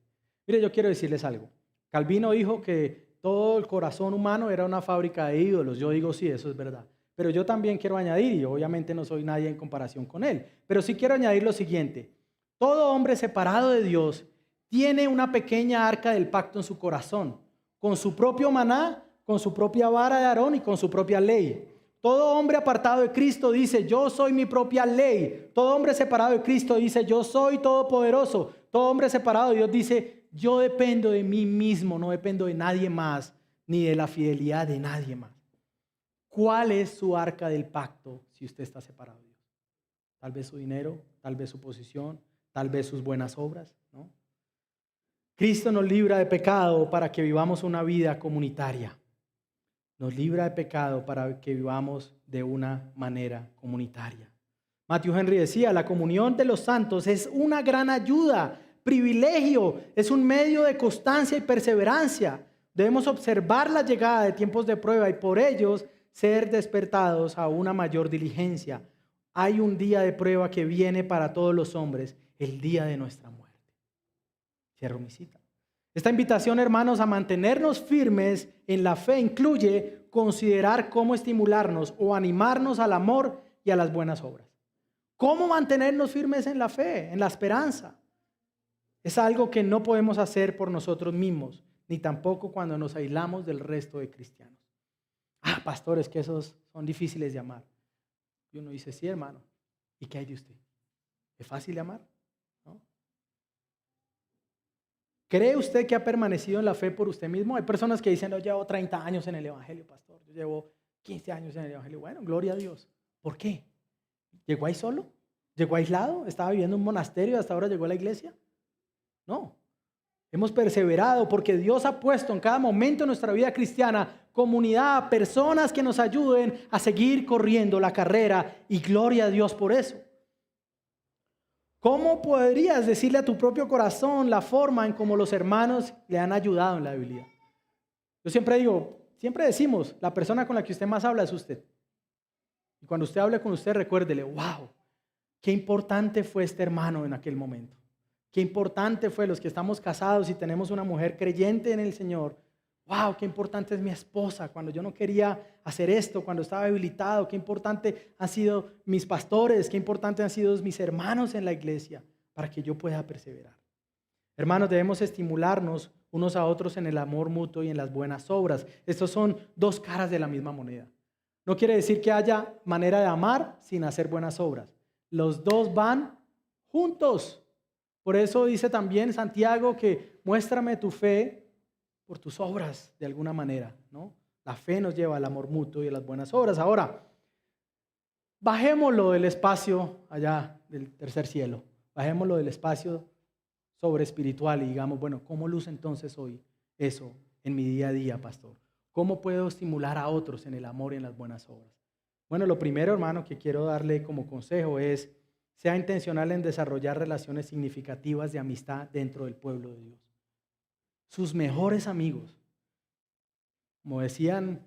Mire, yo quiero decirles algo. Calvino dijo que todo el corazón humano era una fábrica de ídolos. Yo digo sí, eso es verdad. Pero yo también quiero añadir, y obviamente no soy nadie en comparación con él, pero sí quiero añadir lo siguiente. Todo hombre separado de Dios tiene una pequeña arca del pacto en su corazón, con su propio maná, con su propia vara de Aarón y con su propia ley. Todo hombre apartado de Cristo dice, yo soy mi propia ley. Todo hombre separado de Cristo dice, yo soy todopoderoso. Todo hombre separado de Dios dice, yo dependo de mí mismo, no dependo de nadie más, ni de la fidelidad de nadie más. ¿Cuál es su arca del pacto si usted está separado de Dios? Tal vez su dinero, tal vez su posición, tal vez sus buenas obras, ¿no? Cristo nos libra de pecado para que vivamos una vida comunitaria. Nos libra de pecado para que vivamos de una manera comunitaria. Matthew Henry decía, la comunión de los santos es una gran ayuda, privilegio, es un medio de constancia y perseverancia. Debemos observar la llegada de tiempos de prueba y por ellos ser despertados a una mayor diligencia. Hay un día de prueba que viene para todos los hombres, el día de nuestra muerte. Cierro mi cita. Esta invitación, hermanos, a mantenernos firmes en la fe incluye considerar cómo estimularnos o animarnos al amor y a las buenas obras. ¿Cómo mantenernos firmes en la fe, en la esperanza? Es algo que no podemos hacer por nosotros mismos, ni tampoco cuando nos aislamos del resto de cristianos. Pastores, que esos son difíciles de amar. Y uno dice, sí, hermano. ¿Y qué hay de usted? ¿Es fácil de amar? ¿No? ¿Cree usted que ha permanecido en la fe por usted mismo? Hay personas que dicen, yo llevo 30 años en el Evangelio, pastor. Yo llevo 15 años en el Evangelio. Bueno, gloria a Dios. ¿Por qué? ¿Llegó ahí solo? ¿Llegó aislado? ¿Estaba viviendo en un monasterio y hasta ahora llegó a la iglesia? No. Hemos perseverado porque Dios ha puesto en cada momento de nuestra vida cristiana comunidad, personas que nos ayuden a seguir corriendo la carrera y gloria a Dios por eso. ¿Cómo podrías decirle a tu propio corazón la forma en cómo los hermanos le han ayudado en la debilidad? Yo siempre digo, siempre decimos, la persona con la que usted más habla es usted. Y cuando usted hable con usted, recuérdele, wow, qué importante fue este hermano en aquel momento. Qué importante fue los que estamos casados y tenemos una mujer creyente en el Señor. Wow, qué importante es mi esposa cuando yo no quería hacer esto, cuando estaba debilitado. Qué importante han sido mis pastores, qué importante han sido mis hermanos en la iglesia para que yo pueda perseverar. Hermanos, debemos estimularnos unos a otros en el amor mutuo y en las buenas obras. Estos son dos caras de la misma moneda. No quiere decir que haya manera de amar sin hacer buenas obras. Los dos van juntos. Por eso dice también Santiago que muéstrame tu fe por tus obras de alguna manera, ¿no? La fe nos lleva al amor mutuo y a las buenas obras. Ahora, bajémoslo del espacio allá del tercer cielo. Bajémoslo del espacio sobre espiritual y digamos, bueno, ¿cómo luce entonces hoy eso en mi día a día, pastor? ¿Cómo puedo estimular a otros en el amor y en las buenas obras? Bueno, lo primero, hermano, que quiero darle como consejo es, sea intencional en desarrollar relaciones significativas de amistad dentro del pueblo de Dios. Sus mejores amigos, como decían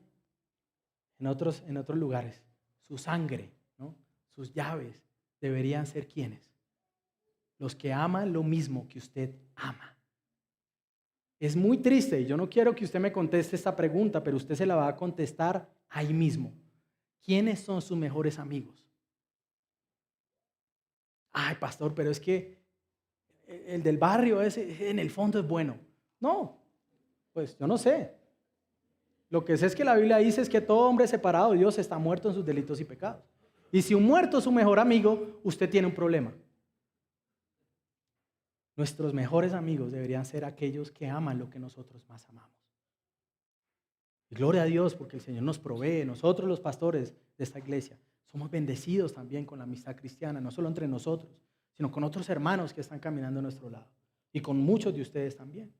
en otros lugares, su sangre, ¿no? Sus llaves, deberían ser ¿quiénes? Los que aman lo mismo que usted ama. Es muy triste y yo no quiero que usted me conteste esta pregunta, pero usted se la va a contestar ahí mismo. ¿Quiénes son sus mejores amigos? Ay, pastor, pero es que el del barrio ese en el fondo es bueno. No, pues yo no sé. Lo que sé es que la Biblia dice es que todo hombre separado de Dios está muerto en sus delitos y pecados. Y si un muerto es su mejor amigo, usted tiene un problema. Nuestros mejores amigos deberían ser aquellos que aman lo que nosotros más amamos. Y gloria a Dios porque el Señor nos provee, nosotros los pastores de esta iglesia, somos bendecidos también con la amistad cristiana, no solo entre nosotros, sino con otros hermanos que están caminando a nuestro lado y con muchos de ustedes también.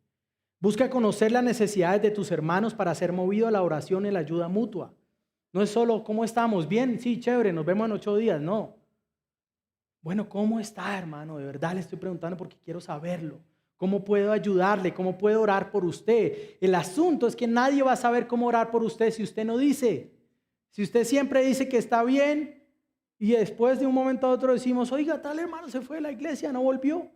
Busca conocer las necesidades de tus hermanos para ser movido a la oración y la ayuda mutua. No es solo, ¿cómo estamos? Bien, sí, chévere, nos vemos en 8 días, no. Bueno, ¿cómo está, hermano? De verdad le estoy preguntando porque quiero saberlo. ¿Cómo puedo ayudarle? ¿Cómo puedo orar por usted? El asunto es que nadie va a saber cómo orar por usted si usted no dice. Si usted siempre dice que está bien y después de un momento a otro decimos, oiga, tal hermano se fue de la iglesia, no volvió.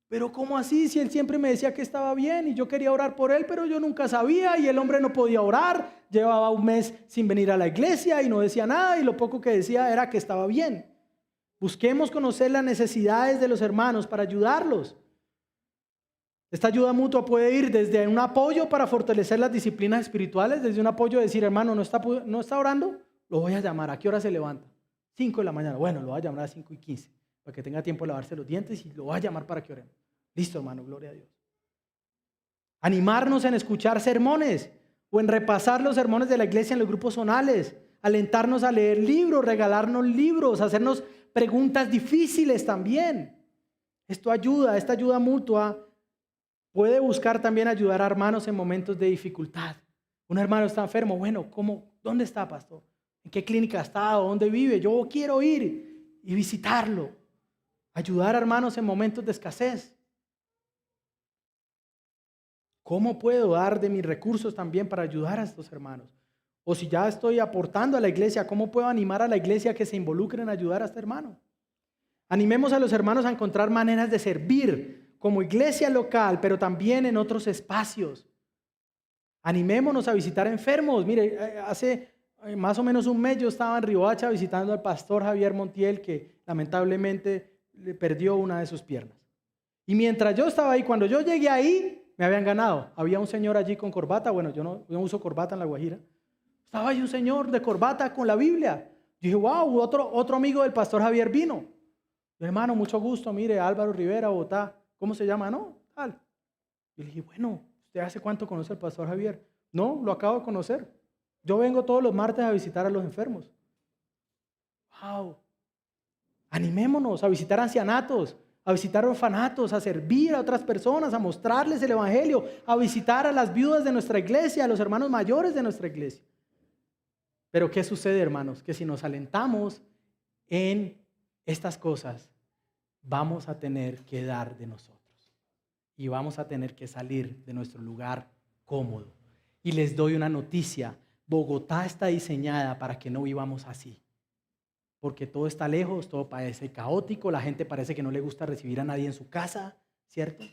Pero ¿cómo así? Si él siempre me decía que estaba bien y yo quería orar por él, pero yo nunca sabía y el hombre no podía orar. Llevaba un mes sin venir a la iglesia y no decía nada y lo poco que decía era que estaba bien. Busquemos conocer las necesidades de los hermanos para ayudarlos. Esta ayuda mutua puede ir desde un apoyo para fortalecer las disciplinas espirituales, desde un apoyo de decir, hermano, no está orando, lo voy a llamar. ¿A qué hora se levanta? 5 de la mañana. Bueno, lo voy a llamar a las 5:15 para que tenga tiempo de lavarse los dientes y lo voy a llamar para que oremos. Listo, hermano, gloria a Dios. Animarnos en escuchar sermones o en repasar los sermones de la iglesia en los grupos zonales, alentarnos a leer libros, regalarnos libros, hacernos preguntas difíciles también. Esto ayuda, esta ayuda mutua puede buscar también ayudar a hermanos en momentos de dificultad. Un hermano está enfermo, bueno, ¿dónde está, pastor? ¿En qué clínica está? ¿Dónde vive? Yo quiero ir y visitarlo. Ayudar a hermanos en momentos de escasez. ¿Cómo puedo dar de mis recursos también para ayudar a estos hermanos? O si ya estoy aportando a la iglesia, ¿cómo puedo animar a la iglesia a que se involucre en ayudar a este hermano? Animemos a los hermanos a encontrar maneras de servir como iglesia local, pero también en otros espacios. Animémonos a visitar enfermos. Mire, hace más o menos un mes yo estaba en Riohacha visitando al pastor Javier Montiel, que lamentablemente le perdió una de sus piernas. Y mientras yo estaba ahí, cuando yo llegué ahí, me habían ganado. Había un señor allí con corbata. Bueno, yo no uso corbata en La Guajira. Estaba ahí un señor de corbata con la Biblia. Yo dije, wow, otro amigo del pastor Javier vino. Mi hermano, mucho gusto, mire, Álvaro Rivera, Bogotá. ¿Cómo se llama? No, tal. Yo le dije, bueno, ¿usted hace cuánto conoce al pastor Javier? No, lo acabo de conocer. Yo vengo todos los martes a visitar a los enfermos. Wow. Animémonos a visitar ancianatos, a visitar orfanatos, a servir a otras personas, a mostrarles el evangelio, a visitar a las viudas de nuestra iglesia, a los hermanos mayores de nuestra iglesia. Pero ¿qué sucede, hermanos? Que si nos alentamos en estas cosas, vamos a tener que dar de nosotros y vamos a tener que salir de nuestro lugar cómodo. Y les doy una noticia, Bogotá está diseñada para que no vivamos así, porque todo está lejos, todo parece caótico, la gente parece que no le gusta recibir a nadie en su casa, ¿cierto?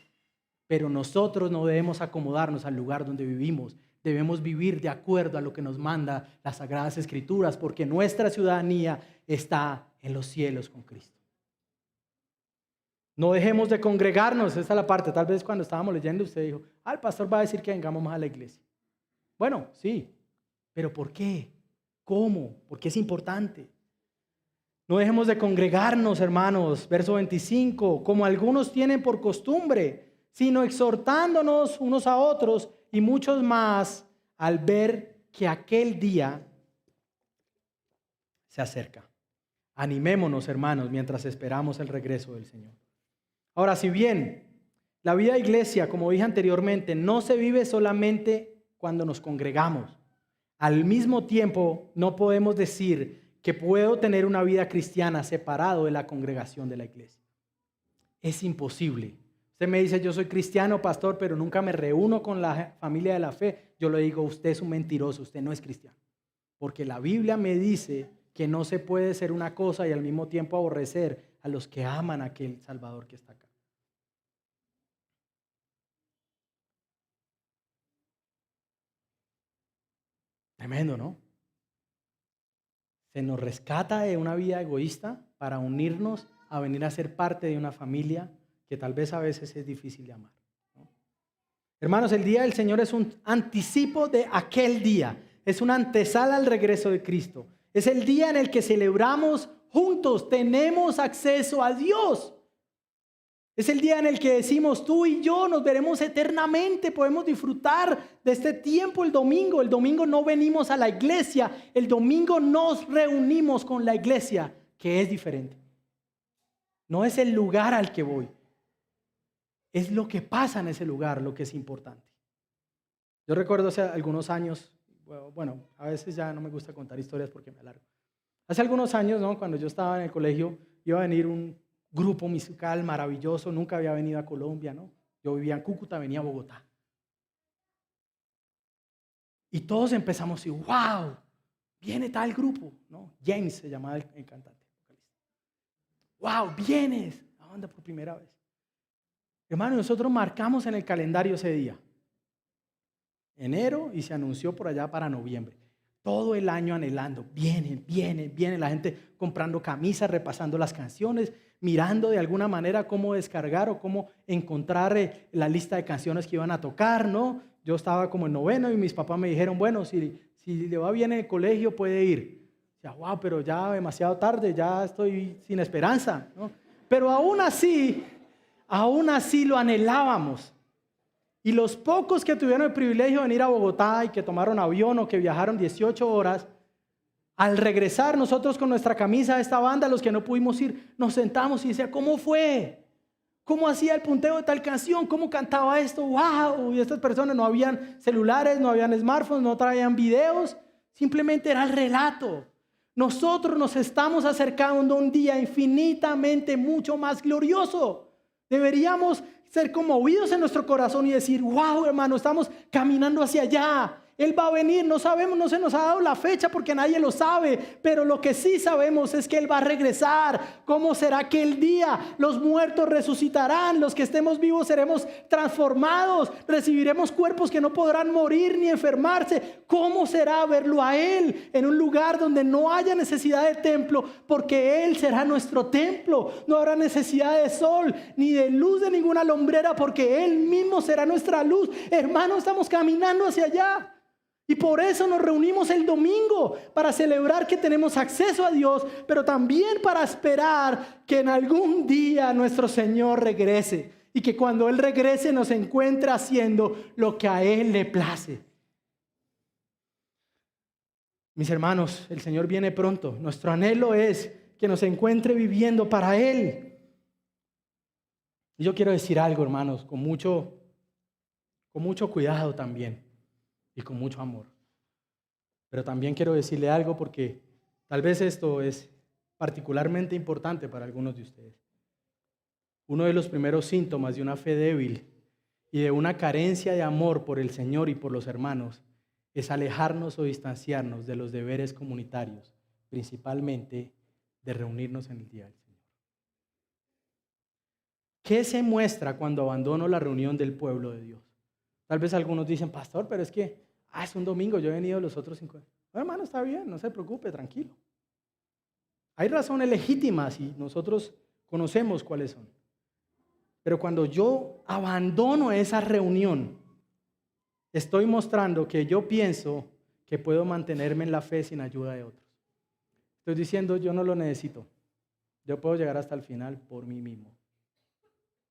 Pero nosotros no debemos acomodarnos al lugar donde vivimos, debemos vivir de acuerdo a lo que nos manda las Sagradas Escrituras, porque nuestra ciudadanía está en los cielos con Cristo. No dejemos de congregarnos, esta es la parte, tal vez cuando estábamos leyendo usted dijo, el pastor va a decir que vengamos más a la iglesia. Bueno, sí, pero ¿por qué? ¿Cómo? Porque es importante. No dejemos de congregarnos, hermanos, verso 25, como algunos tienen por costumbre, sino exhortándonos unos a otros y muchos más al ver que aquel día se acerca. Animémonos, hermanos, mientras esperamos el regreso del Señor. Ahora, si bien la vida de iglesia, como dije anteriormente, no se vive solamente cuando nos congregamos, al mismo tiempo no podemos decir que puedo tener una vida cristiana separado de la congregación de la iglesia. Es imposible. Usted me dice, yo soy cristiano, pastor, pero nunca me reúno con la familia de la fe. Yo le digo, usted es un mentiroso, usted no es cristiano. Porque la Biblia me dice que no se puede ser una cosa y al mismo tiempo aborrecer a los que aman a aquel Salvador que está acá. Tremendo, ¿no? Se nos rescata de una vida egoísta para unirnos a venir a ser parte de una familia que tal vez a veces es difícil de amar, ¿no? Hermanos, el día del Señor es un anticipo de aquel día. Es una antesala al regreso de Cristo. Es el día en el que celebramos juntos, tenemos acceso a Dios. Es el día en el que decimos, tú y yo nos veremos eternamente, podemos disfrutar de este tiempo el domingo. El domingo no venimos a la iglesia, el domingo nos reunimos con la iglesia, que es diferente. No es el lugar al que voy, es lo que pasa en ese lugar lo que es importante. Yo recuerdo hace algunos años, bueno, a veces ya no me gusta contar historias porque me alargo. Hace algunos años, ¿no? Cuando yo estaba en el colegio, iba a venir un grupo musical maravilloso, nunca había venido a Colombia, ¿no? Yo vivía en Cúcuta, venía a Bogotá. Y todos empezamos y wow, viene tal grupo, ¿no? James se llamaba el cantante. Wow, vienes, la banda por primera vez. Hermano, nosotros marcamos en el calendario ese día, enero, y se anunció por allá para noviembre. Todo el año anhelando, viene, la gente comprando camisas, repasando las canciones, mirando de alguna manera cómo descargar o cómo encontrar la lista de canciones que iban a tocar, ¿no? Yo estaba como en noveno y mis papás me dijeron, bueno, si le va bien en el colegio puede ir. Ya, wow, pero ya demasiado tarde, ya estoy sin esperanza, ¿no? Pero aún así lo anhelábamos. Y los pocos que tuvieron el privilegio de venir a Bogotá y que tomaron avión o que viajaron 18 horas, al regresar nosotros con nuestra camisa de esta banda, los que no pudimos ir, nos sentamos y decía, ¿cómo fue? ¿Cómo hacía el punteo de tal canción? ¿Cómo cantaba esto? ¡Wow! Y estas personas no habían celulares, no habían smartphones, no traían videos, simplemente era el relato. Nosotros nos estamos acercando a un día infinitamente mucho más glorioso. Deberíamos ser conmovidos en nuestro corazón y decir, wow, hermano, estamos caminando hacia allá. Él va a venir, no sabemos, no se nos ha dado la fecha porque nadie lo sabe, pero lo que sí sabemos es que Él va a regresar. ¿Cómo será aquel día? Los muertos resucitarán, los que estemos vivos seremos transformados, recibiremos cuerpos que no podrán morir ni enfermarse. ¿Cómo será verlo a Él en un lugar donde no haya necesidad de templo? Porque Él será nuestro templo. No habrá necesidad de sol ni de luz de ninguna lumbrera porque Él mismo será nuestra luz. Hermano, estamos caminando hacia allá. Y por eso nos reunimos el domingo, para celebrar que tenemos acceso a Dios, pero también para esperar que en algún día nuestro Señor regrese y que cuando Él regrese nos encuentre haciendo lo que a Él le place. Mis hermanos, el Señor viene pronto. Nuestro anhelo es que nos encuentre viviendo para Él. Y yo quiero decir algo, hermanos, con mucho cuidado también. Y con mucho amor. Pero también quiero decirle algo porque tal vez esto es particularmente importante para algunos de ustedes. Uno de los primeros síntomas de una fe débil y de una carencia de amor por el Señor y por los hermanos es alejarnos o distanciarnos de los deberes comunitarios, principalmente de reunirnos en el día del Señor. ¿Qué se muestra cuando abandono la reunión del pueblo de Dios? Tal vez algunos dicen, pastor, pero es que es un domingo, yo he venido los otros 5 años. No, hermano, está bien, no se preocupe, tranquilo. Hay razones legítimas y nosotros conocemos cuáles son. Pero cuando yo abandono esa reunión, estoy mostrando que yo pienso que puedo mantenerme en la fe sin ayuda de otros. Estoy diciendo, yo no lo necesito. Yo puedo llegar hasta el final por mí mismo.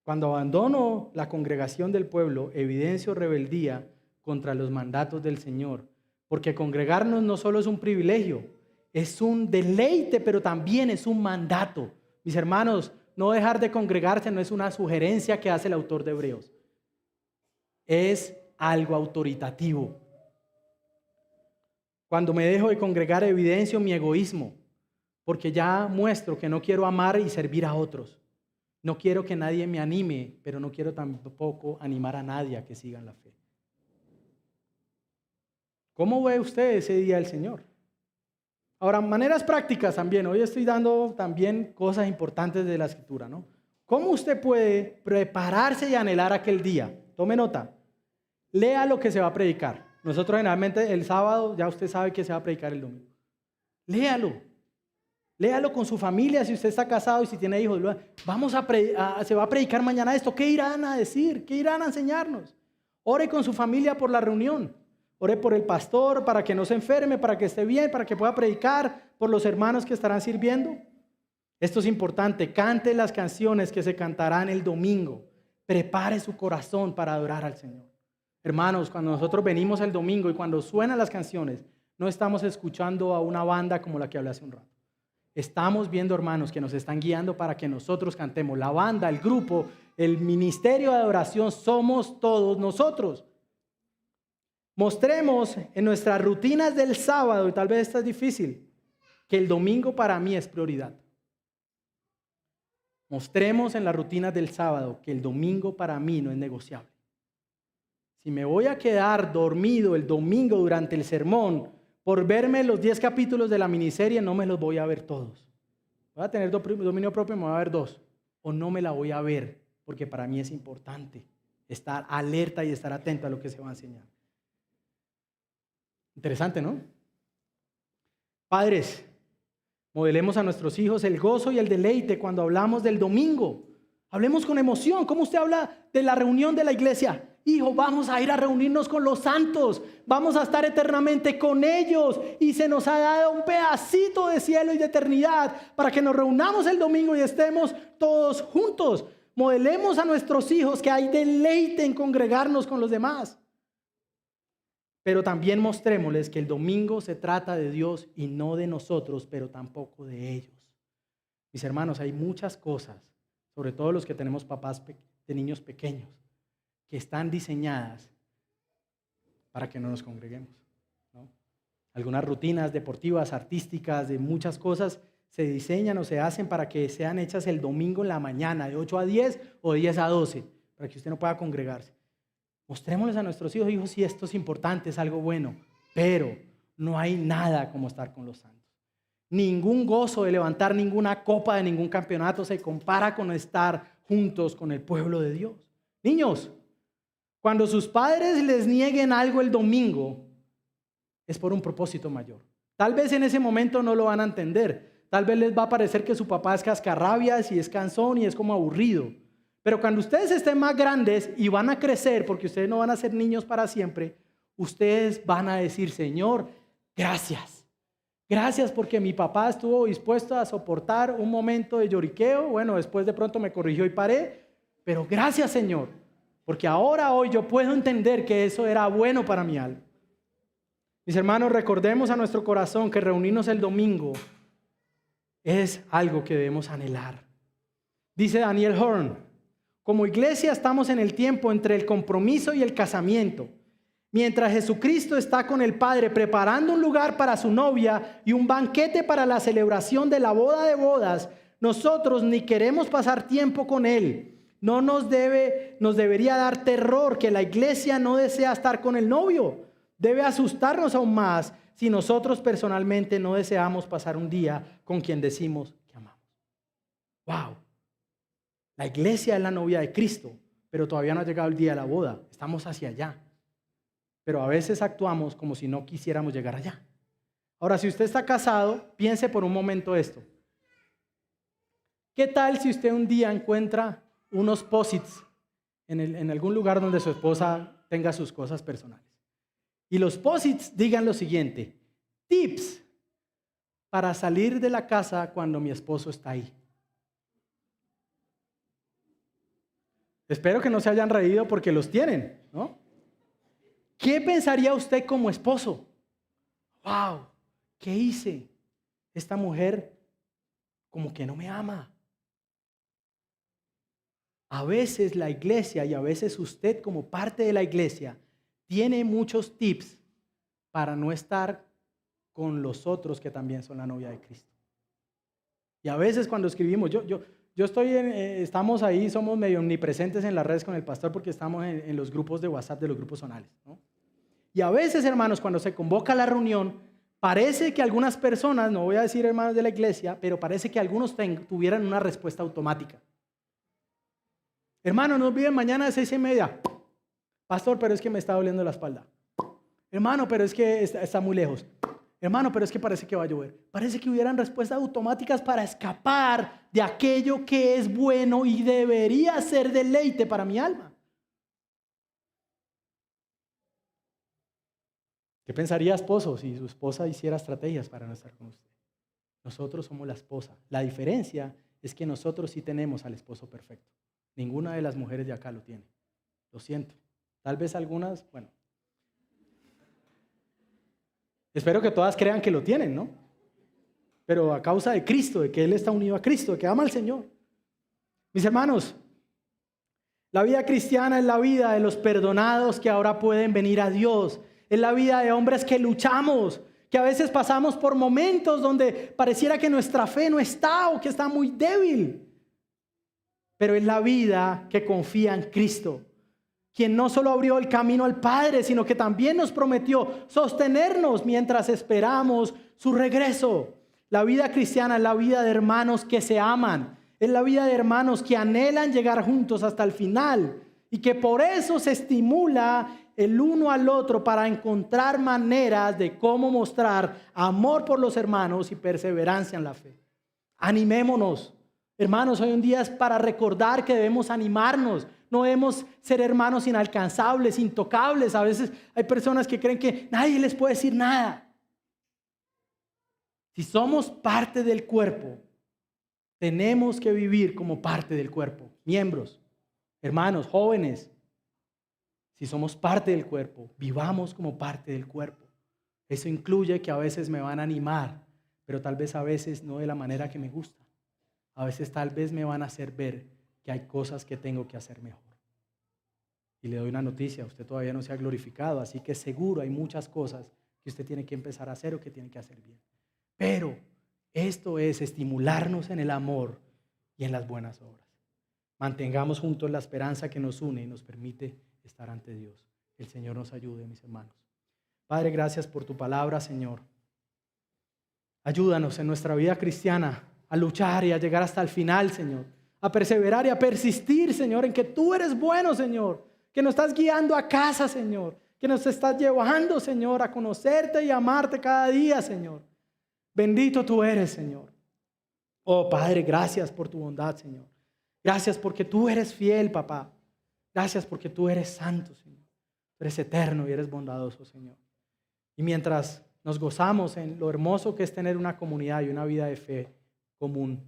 Cuando abandono la congregación del pueblo, evidencio rebeldía contra los mandatos del Señor, porque congregarnos no solo es un privilegio, es un deleite, pero también es un mandato. Mis hermanos, no dejar de congregarse no es una sugerencia que hace el autor de Hebreos, es algo autoritativo. Cuando me dejo de congregar, evidencio mi egoísmo. porque ya muestro que no quiero amar y servir a otros. No quiero que nadie me anime, pero no quiero tampoco animar a nadie a que sigan la fe. ¿Cómo ve usted ese día del Señor? Ahora, maneras prácticas también. Hoy estoy dando también cosas importantes de la Escritura, ¿no? ¿Cómo usted puede prepararse y anhelar aquel día? Tome nota. Lea lo que se va a predicar. Nosotros generalmente el sábado, ya usted sabe que se va a predicar el domingo. Léalo. Léalo con su familia si usted está casado y si tiene hijos. Se va a predicar mañana esto. ¿Qué irán a decir? ¿Qué irán a enseñarnos? Ore con su familia por la reunión. Ore por el pastor para que no se enferme, para que esté bien, para que pueda predicar, por los hermanos que estarán sirviendo. Esto es importante. Cante las canciones que se cantarán el domingo. Prepare su corazón para adorar al Señor. Hermanos, cuando nosotros venimos el domingo y cuando suenan las canciones, no estamos escuchando a una banda como la que hablé hace un rato. Estamos viendo hermanos que nos están guiando para que nosotros cantemos. La banda, el grupo, el ministerio de adoración somos todos nosotros. Mostremos en nuestras rutinas del sábado, y tal vez esto es difícil, que el domingo para mí es prioridad. Mostremos en las rutinas del sábado que el domingo para mí no es negociable. Si me voy a quedar dormido el domingo durante el sermón por verme los 10 capítulos de la miniserie, no me los voy a ver todos. Voy a tener dominio propio y me voy a ver 2. O no me la voy a ver, porque para mí es importante estar alerta y estar atento a lo que se va a enseñar. Interesante, ¿no? Padres, modelemos a nuestros hijos el gozo y el deleite cuando hablamos del domingo. Hablemos con emoción. ¿Cómo usted habla de la reunión de la iglesia? Hijo, vamos a ir a reunirnos con los santos. Vamos a estar eternamente con ellos. Y se nos ha dado un pedacito de cielo y de eternidad para que nos reunamos el domingo y estemos todos juntos. Modelemos a nuestros hijos que hay deleite en congregarnos con los demás. Pero también mostrémosles que el domingo se trata de Dios y no de nosotros, pero tampoco de ellos. Mis hermanos, hay muchas cosas, sobre todo los que tenemos papás de niños pequeños, que están diseñadas para que no nos congreguemos, ¿no? Algunas rutinas deportivas, artísticas, de muchas cosas se diseñan o se hacen para que sean hechas el domingo en la mañana, de 8 a 10 o de 10 a 12, para que usted no pueda congregarse. Mostrémosles a nuestros hijos, hijos, sí, esto es importante, es algo bueno, pero no hay nada como estar con los santos. Ningún gozo de levantar ninguna copa de ningún campeonato se compara con estar juntos con el pueblo de Dios. Niños, cuando sus padres les nieguen algo el domingo, es por un propósito mayor. Tal vez en ese momento no lo van a entender. Tal vez les va a parecer que su papá es cascarrabias y es cansón y es como aburrido. Pero cuando ustedes estén más grandes y van a crecer, porque ustedes no van a ser niños para siempre, ustedes van a decir, Señor, gracias. Gracias porque mi papá estuvo dispuesto a soportar un momento de lloriqueo. Bueno, después de pronto me corrigió y paré. Pero gracias, Señor, porque hoy yo puedo entender que eso era bueno para mi alma. Mis hermanos, recordemos a nuestro corazón que reunirnos el domingo es algo que debemos anhelar. Dice Daniel Horn, como iglesia estamos en el tiempo entre el compromiso y el casamiento. Mientras Jesucristo está con el Padre preparando un lugar para su novia y un banquete para la celebración de la boda de bodas, nosotros ni queremos pasar tiempo con Él. Nos debería dar terror que la iglesia no desea estar con el novio. Debe asustarnos aún más si nosotros personalmente no deseamos pasar un día con quien decimos que amamos. ¡Wow! La iglesia es la novia de Cristo, pero todavía no ha llegado el día de la boda. Estamos hacia allá. Pero a veces actuamos como si no quisiéramos llegar allá. Ahora, si usted está casado, piense por un momento esto. ¿Qué tal si usted un día encuentra unos post-its en algún lugar donde su esposa tenga sus cosas personales? Y los post-its digan lo siguiente: tips para salir de la casa cuando mi esposo está ahí. Espero que no se hayan reído porque los tienen, ¿no? ¿Qué pensaría usted como esposo? ¡Wow! ¿Qué hice? Esta mujer como que no me ama. A veces la iglesia y a veces usted como parte de la iglesia tiene muchos tips para no estar con los otros que también son la novia de Cristo. Y a veces cuando escribimos, estamos ahí, somos medio omnipresentes en las redes con el pastor porque estamos en los grupos de WhatsApp de los grupos zonales, ¿no? Y a veces, hermanos, cuando se convoca la reunión, parece que algunas personas, no voy a decir hermanos de la iglesia, pero parece que algunos tuvieran una respuesta automática. Hermano, nos viven mañana a 6:30. Pastor, pero es que me está doliendo la espalda. Hermano, pero es que está muy lejos. Hermano, pero es que parece que va a llover. Parece que hubieran respuestas automáticas para escapar de aquello que es bueno y debería ser deleite para mi alma. ¿Qué pensaría esposo si su esposa hiciera estrategias para no estar con usted? Nosotros somos la esposa. La diferencia es que nosotros sí tenemos al esposo perfecto. Ninguna de las mujeres de acá lo tiene. Lo siento. Tal vez algunas, bueno. Espero que todas crean que lo tienen, ¿no? Pero a causa de Cristo, de que Él está unido a Cristo, de que ama al Señor. Mis hermanos, la vida cristiana es la vida de los perdonados que ahora pueden venir a Dios. Es la vida de hombres que luchamos, que a veces pasamos por momentos donde pareciera que nuestra fe no está o que está muy débil. Pero es la vida que confía en Cristo, quien no solo abrió el camino al Padre, sino que también nos prometió sostenernos mientras esperamos su regreso. La vida cristiana es la vida de hermanos que se aman, es la vida de hermanos que anhelan llegar juntos hasta el final y que por eso se estimula el uno al otro para encontrar maneras de cómo mostrar amor por los hermanos y perseverancia en la fe. Animémonos. Hermanos, hoy en día es para recordar que debemos animarnos. No debemos ser hermanos inalcanzables, intocables. A veces hay personas que creen que nadie les puede decir nada. Si somos parte del cuerpo, tenemos que vivir como parte del cuerpo. Miembros, hermanos, jóvenes. Si somos parte del cuerpo, vivamos como parte del cuerpo. Eso incluye que a veces me van a animar, pero tal vez a veces no de la manera que me gusta. A veces tal vez me van a hacer ver que hay cosas que tengo que hacer mejor. Y le doy una noticia, usted todavía no se ha glorificado, así que seguro hay muchas cosas que usted tiene que empezar a hacer o que tiene que hacer bien. Pero esto es estimularnos en el amor y en las buenas obras. Mantengamos juntos la esperanza que nos une y nos permite estar ante Dios. El Señor nos ayude, mis hermanos. Padre, gracias por tu palabra, Señor. Ayúdanos en nuestra vida cristiana a luchar y a llegar hasta el final, Señor. A perseverar y a persistir, Señor, en que tú eres bueno, Señor. Que nos estás guiando a casa, Señor. Que nos estás llevando, Señor, a conocerte y amarte cada día, Señor. Bendito tú eres, Señor. Oh, Padre, gracias por tu bondad, Señor. Gracias porque tú eres fiel, papá. Gracias porque tú eres santo, Señor. Tú eres eterno y eres bondadoso, Señor. Y mientras nos gozamos en lo hermoso que es tener una comunidad y una vida de fe común,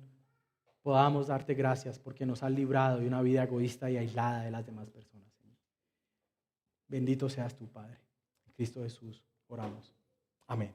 podamos darte gracias porque nos has librado de una vida egoísta y aislada de las demás personas, Señor. Bendito seas tú, Padre. En Cristo Jesús oramos. Amén.